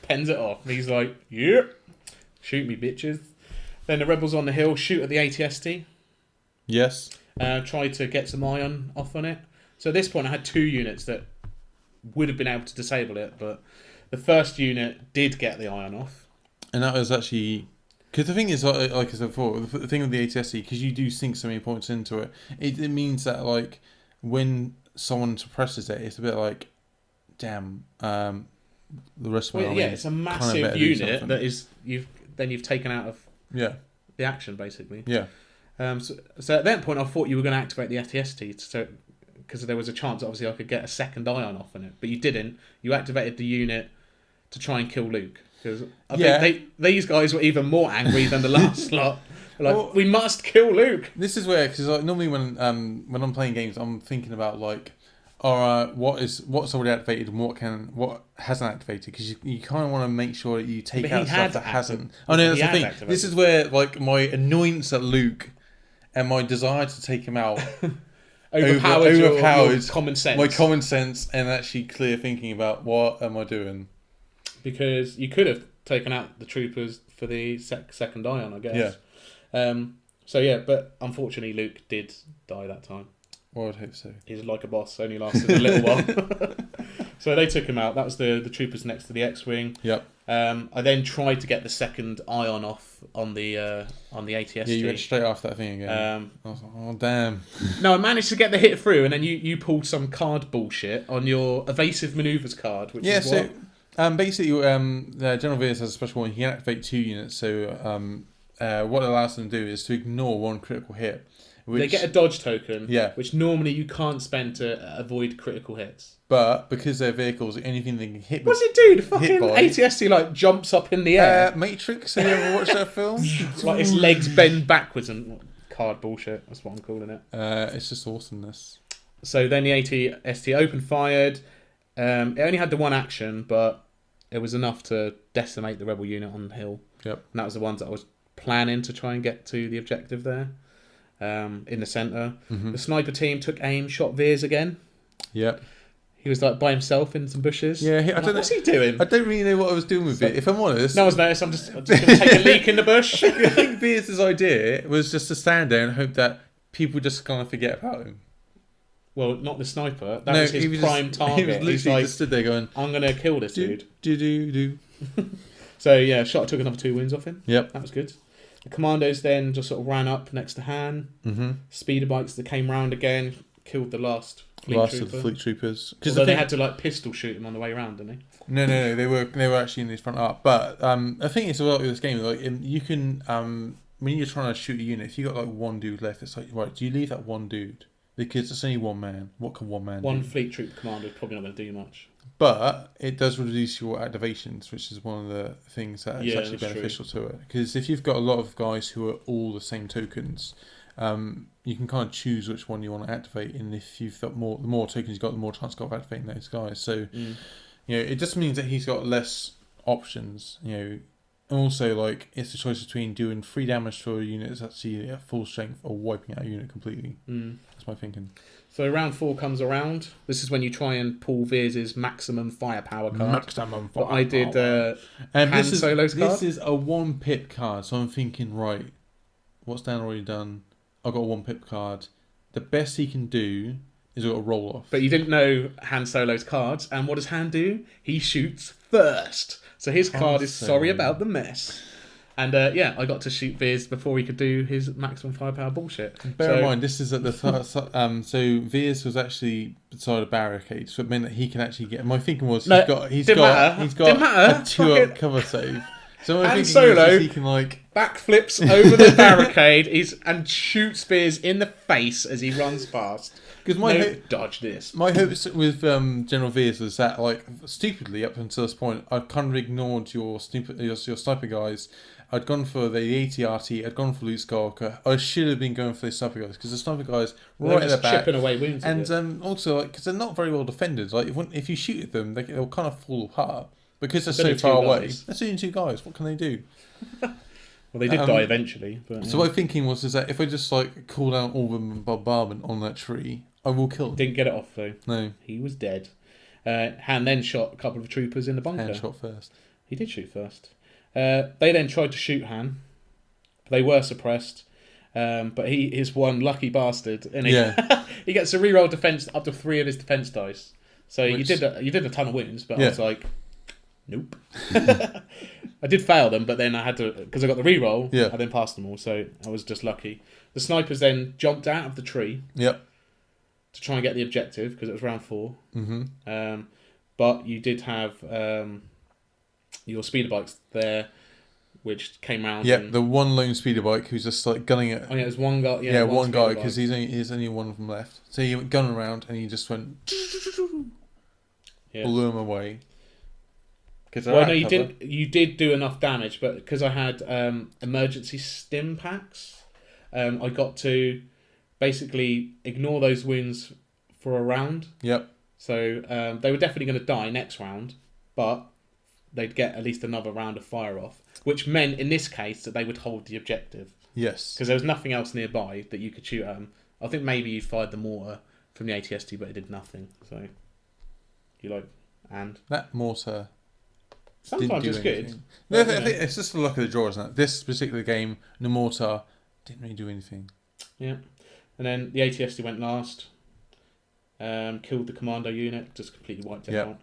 Pens it off. And he's like, yep, shoot me, bitches. Then the rebels on the hill shoot at the ATST. Yes. Tried to get some iron off on it. So at this point I had 2 units that would have been able to disable it, but the first unit did get the iron off. And that was actually... Because the thing is, like I said before, the thing with the ATSC, because you do sink so many points into it, it means that, like, when someone suppresses it, it's a bit like, damn, the rest of my army it's a massive unit that you've taken out of the action, basically. Yeah. So at that point, I thought you were going to activate the ATST, because there was a chance, obviously, I could get a second ion off on it, but you didn't. You activated the unit to try and kill Luke, because I think these guys were even more angry than the last lot. Like, well, we must kill Luke. This is where, because like, normally when I'm playing games, I'm thinking about like, alright, what's already activated and what hasn't activated, because you kind of want to make sure that you take out stuff that hasn't. Oh no, that's the thing. Activated. This is where like my annoyance at Luke and my desire to take him out overpowered your common sense. My common sense and actually clear thinking about what am I doing. Because you could have taken out the troopers for the second ion, I guess. Yeah. But unfortunately Luke did die that time. Well, I'd hope so. He's like a boss, only lasted a little while. So they took him out. That was the troopers next to the X-Wing. Yep. I then tried to get the second ion off on the ATSG. Yeah, you went straight after that thing again. I was like, oh damn. No, I managed to get the hit through, and then you pulled some card bullshit on your evasive maneuvers card, which is what? Basically, General Veers has a special one. He can activate 2 units. So what it allows them to do is to ignore 1 critical hit. They get a dodge token, which normally you can't spend to avoid critical hits. But because they're vehicles, anything they can hit. What's it do? The fucking ATST like jumps up in the air. Matrix. Have you ever watched that film? Like its legs bend backwards and card bullshit. That's what I'm calling it. It's just awesomeness. So then the ATST open fired. It only had the 1 action, but it was enough to decimate the rebel unit on the hill. Yep. And that was the ones that I was planning to try and get to the objective there. In the centre. Mm-hmm. The sniper team took aim, shot Veers again. Yep. He was like by himself in some bushes. Yeah, I don't know. What's he doing? I don't really know what I was doing with it, if I'm honest. No one's noticed. I'm just going to take a leak in the bush. I think Veers' idea was just to stand there and hope that people just kind of forget about him. Well, not the sniper. That was his prime target. He was literally just stood there going, I'm going to kill this dude. Do. So yeah, shot took another 2 wounds off him. Yep. That was good. The commandos then just sort of ran up next to Han. Mm-hmm. Speeder bikes that came round again, killed the last of the fleet troopers. Because they had to like pistol shoot him on the way round, didn't they? No. They were actually in his front up. But I think it's a lot with this game. Like you can when you're trying to shoot a unit, if you got like 1 dude left, it's like, right, do you leave that 1 dude? Because it's only 1 man. What can 1 man do? One fleet troop commander is probably not going to do much. But it does reduce your activations, which is one of the things that is Yeah, actually that's beneficial to it. Because if you've got a lot of guys who are all the same tokens, you can kind of choose which one you want to activate. And if you've got the more tokens you've got, the more chance you've got of activating those guys. So, it just means that he's got less options. And also, like, it's a choice between doing 3 damage to a unit that's actually at full strength or wiping out a unit completely. That's my thinking. So round 4 comes around. This is when you try and pull Veers' maximum firepower card. Maximum firepower. But I did Solo's card. This is a 1 pip card, so I'm thinking, right, what's Dan already done? I've got a 1 pip card. The best he can do is a roll off. But you didn't know Han Solo's cards, and what does Han do? He shoots first. So his card is sorry about the mess. And I got to shoot Veers before he could do his maximum firepower bullshit. Bear in mind, this is at the so Veers was actually beside a barricade, so it meant that he can actually get. My thinking was he's got a 2-up cover save. So my thinking Solo he can backflips over the barricade and shoots Veers in the face as he runs past. Because dodge this. My hopes with General Veers was that, stupidly up until this point, I'd kind of ignored your sniper guys. I'd gone for the ATRT, I'd gone for Luke Skywalker. I should have been going for the sniper guys, because the sniper guys right at the back. Chipping away wounds. And also, because they're not very well defended. Like, if you shoot at them, they'll kind of fall apart. Because they're so far away. There's only 2 guys. What can they do? Well, they did die eventually. But, So my thinking was that if I just call down all the bombardment on that tree, I will kill him. Didn't get it off though. No. He was dead. Han then shot a couple of troopers in the bunker. Han shot first. He did shoot first. They then tried to shoot Han. They were suppressed. But he is one lucky bastard. And he gets to reroll defense up to 3 of his defense dice. So you did a ton of wounds, but I was like, nope. I did fail them, but then I had to, because I got the reroll, I then passed them all, so I was just lucky. The snipers then jumped out of the tree to try and get the objective, because it was round 4. But you did have your speeder bikes there, which came round. The one lone speeder bike who's just gunning it. Oh yeah, there's one guy. Yeah, one guy, because he's only one of them left. So he went gunning around and he just went blew him away. Well, no, you did do enough damage, but because I had emergency stim packs, I got to basically ignore those wounds for a round. Yep. So they were definitely going to die next round, but they'd get at least another round of fire off, which meant in this case that they would hold the objective. Yes. Because there was nothing else nearby that you could shoot at them. I think maybe you fired the mortar from the ATST, but it did nothing. So that mortar. Sometimes it's good. No, I think it's just the luck of the draw, isn't it? This particular game, the mortar didn't really do anything. Yeah. And then the ATST went last. Killed the commando unit, just completely wiped it out.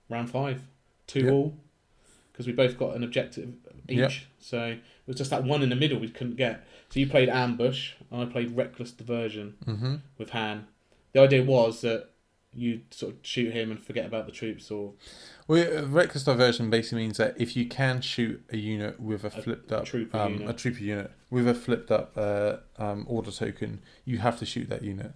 Round 5, 2 all, because we both got an objective each. So it was just that one in the middle we couldn't get. So you played ambush, and I played reckless diversion with Han. The idea was that you sort of shoot him and forget about the troops, or reckless diversion basically means that if you can shoot a unit with a flipped up trooper unit with a flipped up order token, you have to shoot that unit.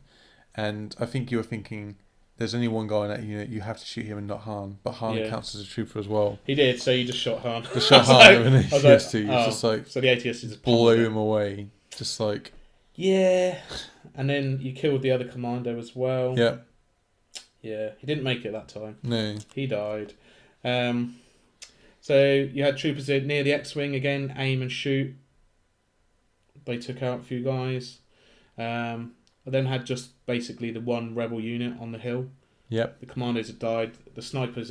And I think you were thinking there's only one guy in that unit, you have to shoot him and not Han, but Han counts as a trooper as well. He did, so you just shot Han. Just shot Han with an ATST. So the ATST just blow him away, just and then you killed the other commando as well. Yeah, he didn't make it that time. No. He died. So you had troopers near the X-Wing again, aim and shoot. They took out a few guys. I then had just basically the one rebel unit on the hill. Yep. The commandos had died. The snipers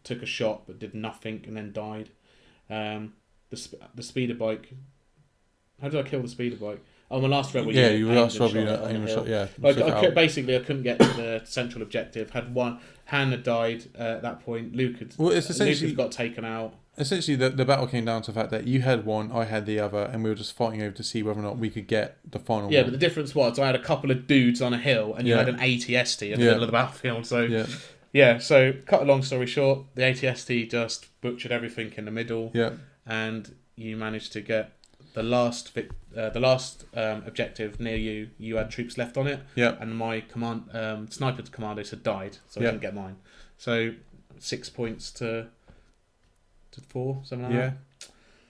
took a shot but did nothing and then died. The speeder bike. How did I kill the speeder bike? Oh, my last rebel unit. Yeah, you were last rebel unit. I couldn't get to the central objective. Han had died at that point. Luke had got taken out. Essentially, the battle came down to the fact that you had one, I had the other, and we were just fighting over to see whether or not we could get the final one. Yeah, but the difference was I had a couple of dudes on a hill, and you had an ATST in the middle of the battlefield. So so cut a long story short, the ATST just butchered everything in the middle. Yeah. And you managed to get the last objective near you, you had troops left on it, Yeah. and my sniper commandos had died, so I Yeah. didn't get mine. So 6 points to 4, something like Yeah. that.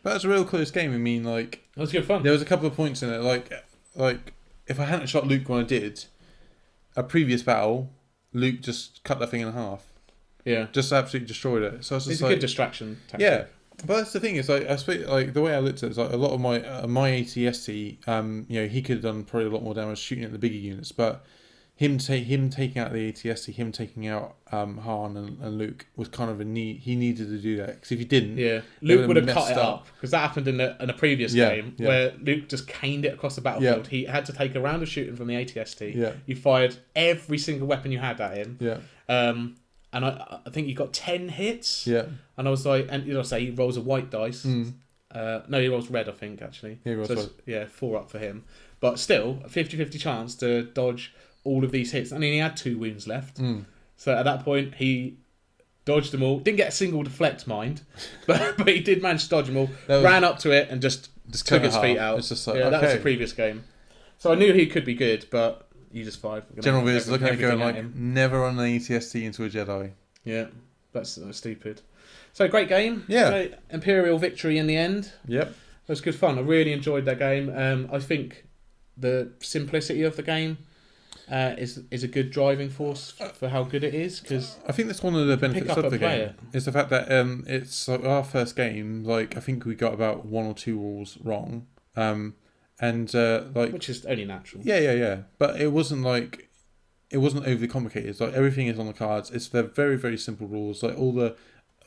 But that's a real close game. I mean, like, That was good fun. there was a couple of points in it. Like if I hadn't shot Luke when I did, a previous battle, Luke just cut that thing in half. Yeah, Just absolutely destroyed it. So it's it's just a like, good distraction tactic. yeah. But that's the thing is, like, I suppose, like, the way I looked at it is, like, a lot of my ATST, you know, he could have done probably a lot more damage shooting at the bigger units, but him taking out the ATST, him taking out Han and Luke was kind of a need. He needed to do that because if he didn't, Yeah, they Luke would have cut messed it up because that happened in a previous game where Luke just caned it across the battlefield. Yeah. He had to take a round of shooting from the ATST. Yeah. You fired every single weapon you had at him. Yeah. And I think you got 10 hits. Yeah. And I was like, and say he rolls a white dice. Mm. No, he rolls red, I think, actually. He rolls red. Yeah, 4 up for him. But still, a 50-50 chance to dodge all of these hits. I mean, he had 2 wounds left. Mm. So at that point, he dodged them all. Didn't get a single deflect, mind. But he did manage to dodge them all. Ran up to it and just took his feet out. It's just like, that was the previous game. So I knew he could be good, but you just fired. General Viz looking at it going like, him. never run an ATST into a Jedi. Yeah, that's stupid. So great game. Yeah. Great Imperial victory in the end. Yep. It was good fun. I really enjoyed that game. I think the simplicity of the game is a good driving force for how good it is. Because I think that's one of the benefits up of the and play game. Is the fact that it's like our first game. Like I think we got about 1 or 2 rules wrong. Like which is only natural. Yeah. But it wasn't overly complicated. It's like everything is on the cards. They're very, very simple rules. Like all the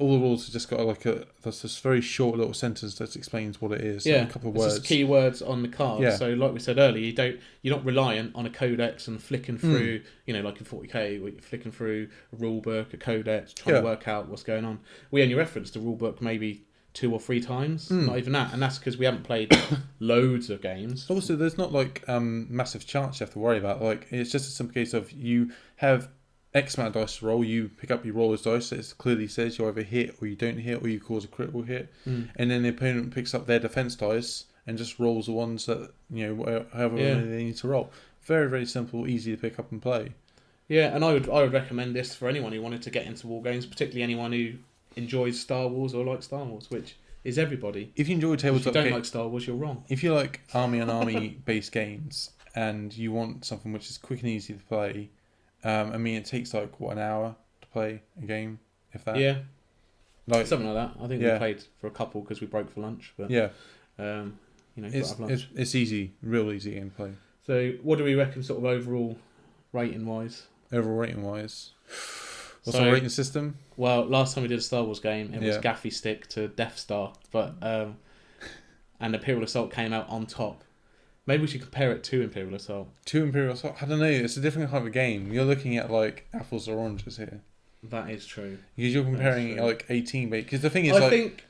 rules have just got that's this very short little sentence that explains what it is. Yeah, a couple of it's words. just keywords on the card. Yeah. So like we said earlier, you're not reliant on a codex and flicking through, like in 40k, where you're flicking through a rule book, a codex, trying to work out what's going on. We only referenced the rule book maybe 2 or 3 times, not even that, and that's because we haven't played loads of games. Also, there's not like massive charts you have to worry about. Like it's just a simple case of you have X amount of dice to roll. You pick up your roller's dice. It clearly says you either hit or you don't hit or you cause a critical hit, and then the opponent picks up their defense dice and just rolls the ones that however many they need to roll. Very, very simple, easy to pick up and play. Yeah, and I would recommend this for anyone who wanted to get into war games, particularly anyone who enjoys Star Wars or likes Star Wars, which is everybody. If you enjoy tabletop, if you don't like Star Wars, you're wrong. If you like army on army based games and you want something which is quick and easy to play, I mean, it takes like an hour to play a game, if that. Yeah, like something like that. I think we played for a couple because we broke for lunch. But it's easy, real easy game to play. So, what do we reckon, sort of overall rating wise? Overall rating wise. What's our rating system? Well, last time we did a Star Wars game, it was Gaffy Stick to Death Star, but and Imperial Assault came out on top. Maybe we should compare it to Imperial Assault. To Imperial Assault? I don't know. It's a different kind of game. You're looking at like apples or oranges here. That is true. Because you're comparing like 18-bit. Because the thing is, I think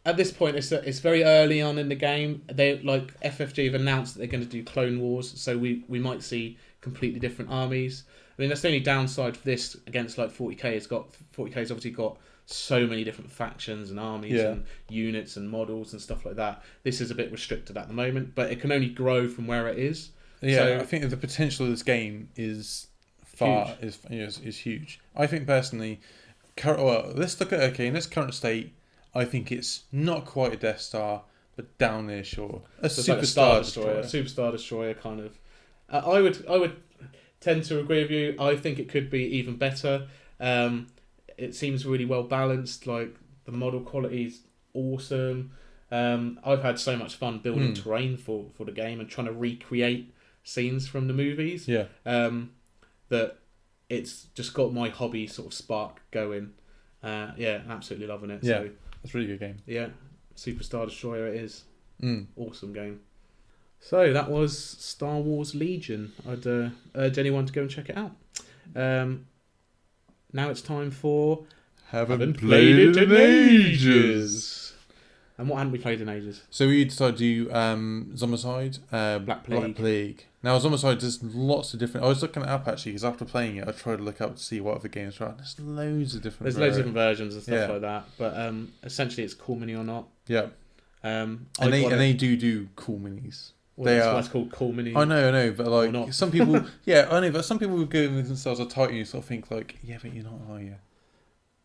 at this point it's very early on in the game. They FFG have announced that they're going to do Clone Wars, so we might see completely different armies. I mean, that's the only downside for this against like 40k. 40k's obviously got so many different factions and armies and units and models and stuff like that. This is a bit restricted at the moment, but it can only grow from where it is. Yeah, so, I think the potential of this game is huge. I think personally, let's look at in this current state. I think it's not quite a Death Star, but down there, sure. A Super Star Destroyer. Super Star Destroyer kind of. I would tend to agree with you. I think it could be even better. It seems really well balanced. Like the model quality is awesome. I've had so much fun building terrain for the game and trying to recreate scenes from the movies. Yeah. That it's just got my hobby sort of spark going. Absolutely loving it. Yeah, so, it's a really good game. Yeah, Super Star Destroyer it is. Awesome game. So that was Star Wars Legion. I'd urge anyone to go and check it out. Now it's time for Haven't played it in ages. And what hadn't we played in ages? So we decided to do Zombiecide, Black Plague. Now Zombiecide, there's lots of different. I was looking it up actually because after playing it, I tried to look up to see what other games are out. There's loads of different. Loads of different versions and stuff like that. But essentially, it's Call Me or Not. Yeah. And they do cool minis. Well, They that's are. why it's called cool mini. I know, but like not. some people, yeah, I know, but some people would go with themselves are tight, and you sort of think like, yeah, but you're not, are you?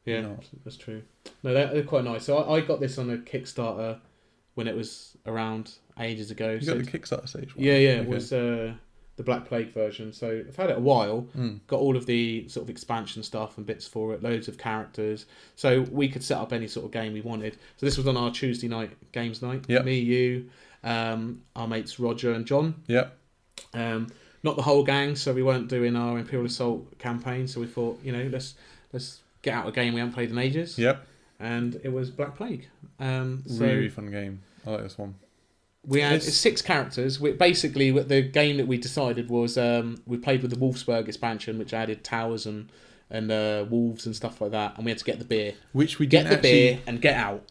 Yeah, You're not. that's true. No, they're quite nice. So I got this on a Kickstarter when it was around ages ago. You got the Kickstarter stage one? Yeah, Okay. it was the Black Plague version. So I've had it a while. Got all of the sort of expansion stuff and bits for it, loads of characters. So we could set up any sort of game we wanted. So this was on our Tuesday night games night. Yep. Me, you, our mates Roger and John. Yep. Not the whole gang, so we weren't doing our Imperial Assault campaign. So we thought, let's get out a game we haven't played in ages. Yep. And it was Black Plague. So Really fun game. I like this one. we had 6 characters. Basically, the game that we decided was we played with the Wolfsburg expansion, which added towers and wolves and stuff like that, and we had to get the beer. Which we get didn't the beer and get out.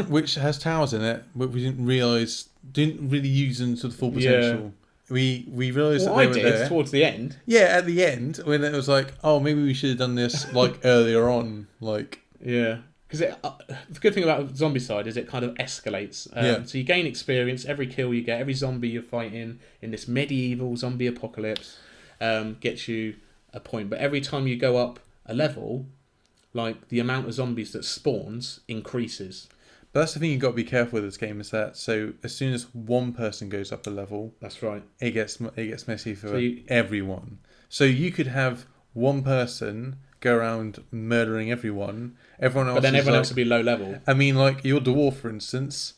which has towers in it, but we didn't really use them to the full potential. We realised that they were there towards the end. Yeah, at the end when it was like, oh, maybe we should have done this like earlier on, like yeah. Because the good thing about Zombiecide is it kind of escalates. So you gain experience. Every kill you get, every zombie you're fighting in this medieval zombie apocalypse gets you a point. But every time you go up a level, like the amount of zombies that spawns increases. But that's the thing you've got to be careful with this game is that so as soon as one person goes up a level, that's right, it gets messy for everyone. So you could have one person go around murdering everyone. Everyone else, but then everyone else would be low level. I mean, like your dwarf, for instance,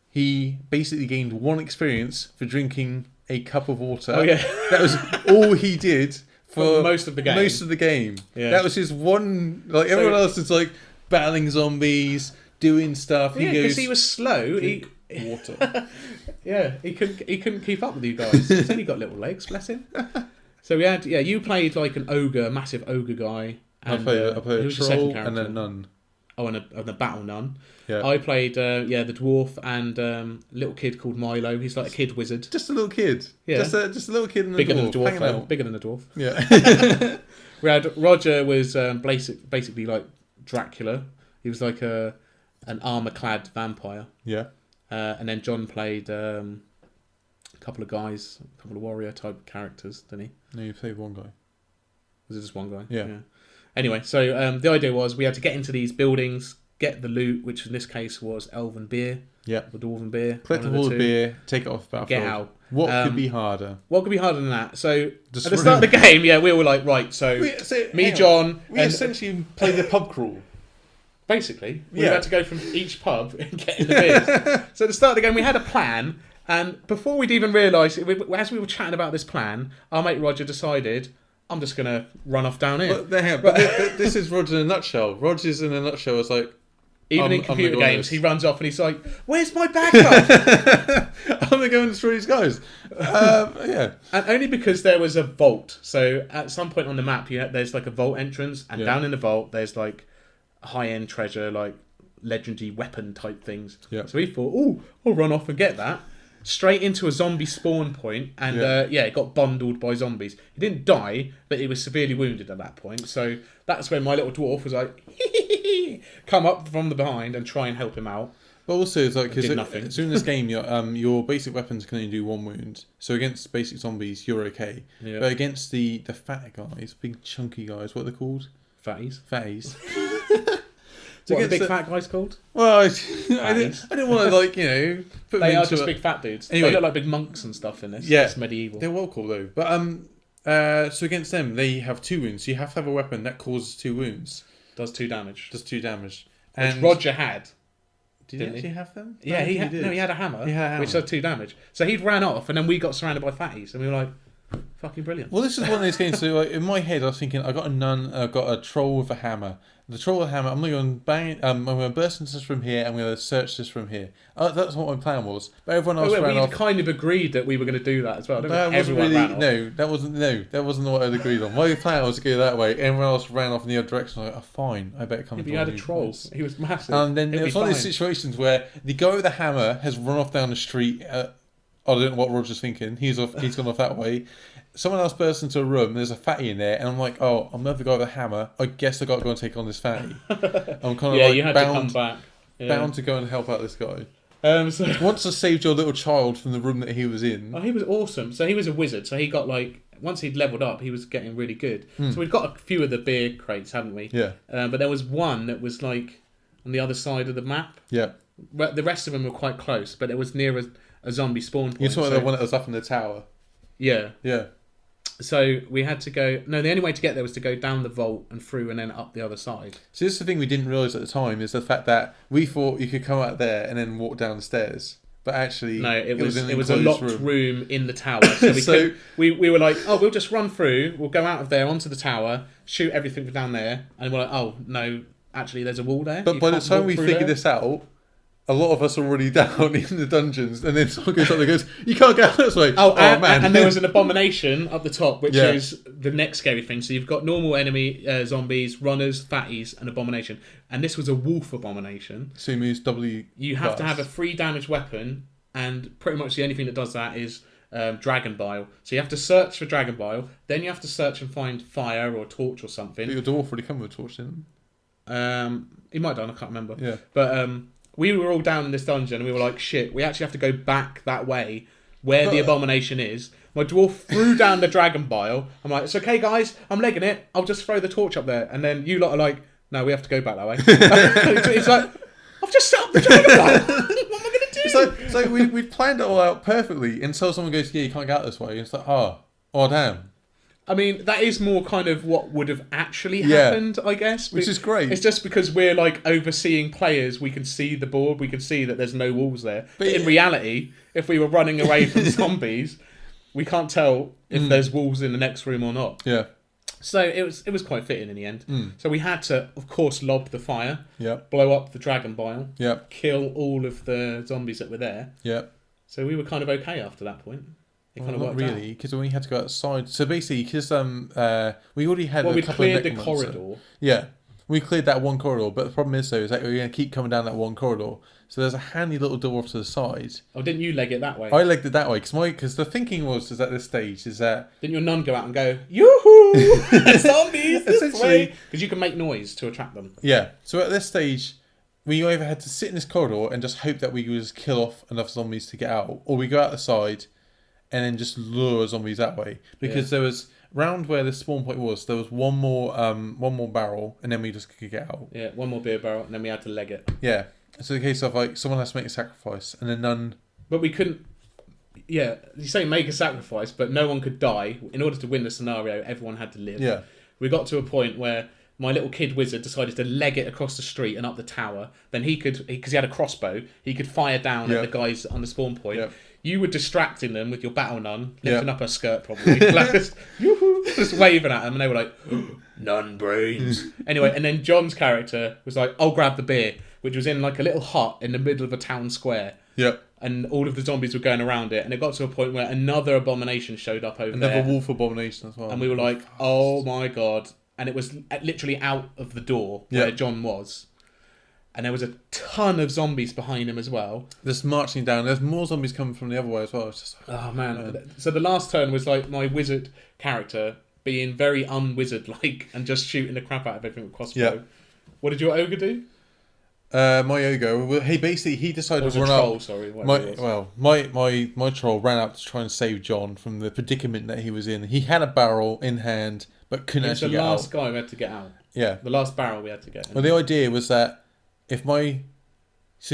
he basically gained 1 experience for drinking a cup of water. Oh yeah, that was all he did for most of the game. Yeah. That was his one. Like everyone else is like battling zombies, doing stuff. Yeah, because he was slow. Water. Yeah, he couldn't keep up with you guys. He's only got little legs, bless him. So we had you played like an ogre, massive ogre guy. And, I played a troll and a nun. Oh, and a battle nun. Yeah. I played the dwarf and a little kid called Milo. He's like a kid wizard. Just a little kid. Yeah. Just a little kid and bigger a dwarf. Than a dwarf though. Bigger than a dwarf. Yeah. We had Roger was basically like Dracula. He was like an armor-clad vampire. Yeah. And then John played a couple of guys, a couple of warrior type characters, didn't he? No, you played one guy. Was it just one guy? Yeah. Anyway, so the idea was we had to get into these buildings, get the loot, which in this case was elven beer. Yeah. Or dwarven beer. Collect all the beer, take it off the battlefield. Get out. What could be harder? What could be harder than that? So at the start of the game, we were like, right, John... We essentially played the pub crawl. Basically. We had to go from each pub and get in the beers. So at the start of the game, we had a plan, and before we'd even realised, as we were chatting about this plan, our mate Roger decided... I'm just going to run off down here. But this is Roger in a nutshell. Roger's in a nutshell is like... Even in computer games, he runs off and he's like, where's my backup? I'm going to go and destroy these guys. Yeah. And only because there was a vault. So at some point on the map, there's like a vault entrance. And down in the vault, there's like high-end treasure, like legendary weapon type things. Yeah. So he thought, I'll run off and get that. Straight into a zombie spawn point, and it got bundled by zombies. He didn't die, but he was severely wounded at that point. So that's when my little dwarf was like, come up from the behind and try and help him out. But also, it's like because during this game, your basic weapons can only do 1 wound. So against basic zombies, you're okay. Yeah. But against the fat guys, big chunky guys, what are they called? Fatties. So what are the big fat guys called? Well, I didn't want to put they them are just big fat dudes. Anyway, they look like big monks and stuff in this. Yeah, it's medieval. They're well cool though. But so against them, they have 2 wounds. So you have to have a weapon that causes 2 wounds. Does 2 damage. And which Roger had. Did he actually have them? Yeah, he had a hammer, which does 2 damage. So he ran off, and then we got surrounded by fatties, and we were like, fucking brilliant. Well, this is one of those games. So like, in my head, I was thinking, I got a nun, I got a troll with a hammer. The troll with a hammer, I'm going to go and bang. I'm going to burst into this from here. I'm going to search this from here. That's what my plan was. But everyone else ran off. We kind of agreed that we were going to do that as well. That wasn't what I'd agreed on. My plan was to go that way. Everyone else ran off in the other direction. I was like, fine, I better come. If you had a troll, he was massive. And then it was one of these situations where the guy with the hammer has run off down the street. I don't know what Roger's thinking. He's gone off that way. Someone else bursts into a room, there's a fatty in there, and I'm like, oh, I'm never the guy with a hammer. I guess I got to go and take on this fatty. I'm kind of you had to come back. Bound to go and help out this guy. So Once I saved your little child from the room that he was in. he was awesome. So he was a wizard. So he got like once he'd leveled up, he was getting really good. So we'd got a few of the beer crates, hadn't we? Yeah. But there was one that was like on the other side of the map. Yeah. The rest of them were quite close, but it was near a zombie spawn point. You're talking about the one that was up in the tower. Yeah. Yeah. So we had to go. No, the only way to get there was to go down the vault and through, and then up the other side. So this is the thing we didn't realise at the time, is the fact that we thought you could come out there and then walk down the stairs. But actually, no, it was an a locked room in the tower. So we were like, oh, we'll just run through. We'll go out of there onto the tower, shoot everything from down there, and we're like, oh no, actually, there's a wall there. But by the time we figured this out, a lot of us are already down in the dungeons, and then someone goes up there and goes, you can't get out this way. Oh, man. And there was an abomination up the top, which is the next scary thing. So you've got normal enemy zombies, runners, fatties, and abomination. And this was a wolf abomination. So you use W. You have to have a 3 damage weapon, and pretty much the only thing that does that is dragon bile. So you have to search for dragon bile, then you have to search and find fire or torch or something. But your dwarf already come with a torch, didn't he might have done, I can't remember. Yeah. But we were all down in this dungeon, and we were like, shit, we actually have to go back that way where the abomination is. My dwarf threw down the dragon bile. I'm like, it's okay, guys, I'm legging it. I'll just throw the torch up there. And then you lot are like, no, we have to go back that way. It's like, I've just set up the dragon bile. What am I going to do? It's like we planned it all out perfectly until someone goes, yeah, you can't get out this way. And it's like, oh damn. I mean, that is more kind of what would have actually happened, I guess. Which is great. It's just because we're like overseeing players, we can see the board, we can see that there's no walls there. But in reality, if we were running away from zombies, we can't tell if there's walls in the next room or not. Yeah. So it was quite fitting in the end. So we had to, of course, lob the fire, blow up the dragon bile, kill all of the zombies that were there. Yeah. So we were kind of okay after that point. Well, not really, because we had to go outside. So basically, because we already had we couple of cleared the corridor. Yeah, we cleared that one corridor. But the problem is, though, is that we're going to keep coming down that one corridor. So there's a handy little door off to the side. Oh, didn't you leg it that way? I legged it that way because the thinking was at this stage is that didn't your nun go out and go yoo-hoo zombies this way, because you can make noise to attract them. Yeah. So at this stage, we either had to sit in this corridor and just hope that we would just kill off enough zombies to get out, or we go out the side and then just lure zombies that way, because there was round where the spawn point was, there was one more barrel, and then we just could get out. Yeah, one more beer barrel, and then we had to leg it. Yeah, so the case of like someone has to make a sacrifice, and then none. But we couldn't. Yeah, you say make a sacrifice, but no one could die. In order to win the scenario, everyone had to live. Yeah, we got to a point where my little kid wizard decided to leg it across the street and up the tower. Then he could, because he had a crossbow, he could fire down at the guys on the spawn point. Yeah. You were distracting them with your battle nun, lifting up her skirt probably, like just waving at them, and they were like, nun brains. Anyway, and then John's character was like, I'll grab the beer, which was in like a little hut in the middle of a town square. Yep. And all of the zombies were going around it, and it got to a point where another abomination showed up over there. Another wolf abomination as well. And we were like, oh my god. And it was literally out of the door where John was. And there was a ton of zombies behind him as well. Just marching down. There's more zombies coming from the other way as well. It's just like, oh man. So the last turn was like my wizard character being very un-wizard-like and just shooting the crap out of everything with crossbow. Yep. What did your ogre do? My ogre, he decided to run troll, up. Sorry, my troll ran up to try and save John from the predicament that he was in. He had a barrel in hand, but couldn't actually get out. It's the last guy we had to get out. Yeah. The last barrel we had to get. Well, the idea was that see,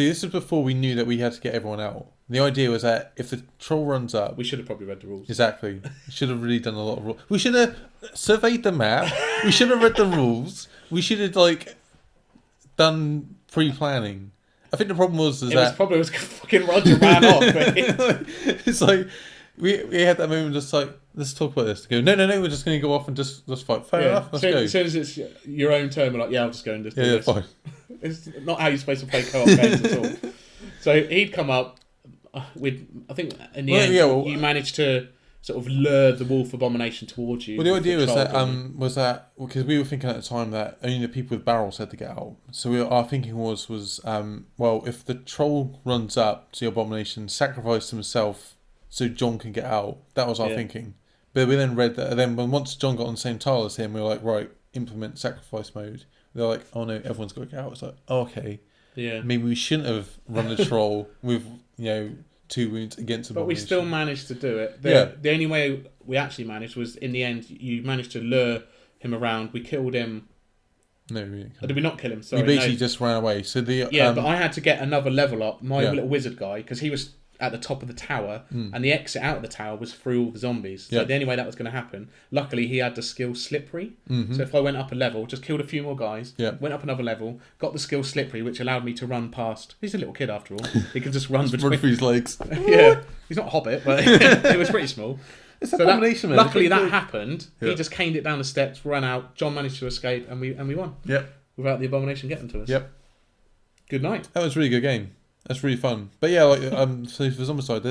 this is before we knew that we had to get everyone out. The idea was that if the troll runs up... We should have probably read the rules. Exactly. We should have really done a lot of rules. We should have surveyed the map. We should have read the rules. We should have, done pre-planning. I think the problem was probably fucking Roger ran off. It's like... We had that moment just like, let's talk about this. Go, no, we're just going to go off and just fight. Fair enough, let's go. As soon as it's your own turn, we're like, yeah, I'll just go and just do this. Fine. It's not how you're supposed to play co-op games at all. So he'd come up with, I think in the end, you managed to sort of lure the wolf abomination towards you. Well, the idea was that because we were thinking at the time that only the people with barrels had to get out. So our thinking was if the troll runs up to the abomination, sacrifice himself so John can get out. That was our thinking. But we then read that, and then once John got on the same tile as him, we were like, right, implement sacrifice mode. They're like, oh no, everyone's got to get out. It's like, oh, okay. Yeah. Maybe we shouldn't have run the troll with 2 wounds against But we Abomination. still managed to do it. Yeah. The only way we actually managed was, in the end, you managed to lure him around. We killed him. No, we didn't. Or did we not kill him? Sorry, We basically just ran away. So the but I had to get another level up. My little wizard guy, because he was at the top of the tower, and the exit out of the tower was through all the zombies. So the only way that was going to happen. Luckily, he had the skill Slippery. So if I went up a level, just killed a few more guys, went up another level, got the skill Slippery, which allowed me to run past. He's a little kid after all. He could just run between. Run through his legs. Yeah, he's not a hobbit, but he was pretty small. It's So Abomination, man. luckily that happened. Yeah. He just caned it down the steps, ran out. John managed to escape, and we won. Yep. Without the Abomination getting to us. Yep. Good night. That was a really good game. That's really fun. But yeah, so for Zombiecide,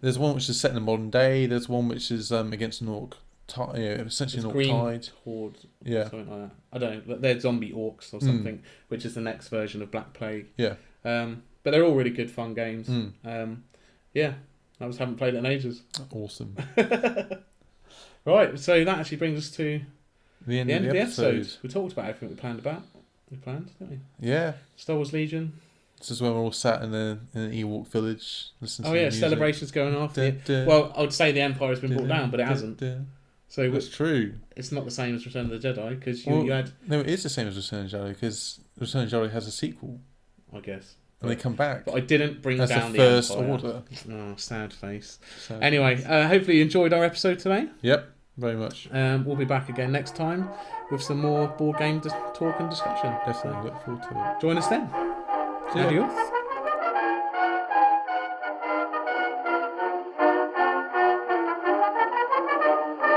there's one which is set in the modern day. There's one which is against an orc, essentially an orc green tide. Horde, Yeah. something like that. I don't know. They're zombie orcs or something, which is the next version of Black Plague. Yeah. But they're all really good, fun games. Yeah, I just haven't played it in ages. Awesome. Right, so that actually brings us to The end the of end the of the episode. episode. We talked about everything we planned, didn't we? Yeah. Star Wars Legion. This is when we're all sat in an Ewok village listening to the music. Celebrations going off. Dun, dun. Well, I would say the Empire has been Dun, brought down, but it dun, hasn't. dun. So That's true. it's not the same as Return of the Jedi, because Well, you had... No, it is the same as Return of the Jedi, because Return of the Jedi has a sequel, I guess. and they come back. But I didn't bring That's down the First Empire. Order. Oh, sad face. So, Anyway, hopefully you enjoyed our episode today. Yep, very much. We'll be back again next time with some more board game talk and discussion. Definitely look forward to it. Join us then. See ya. Adios.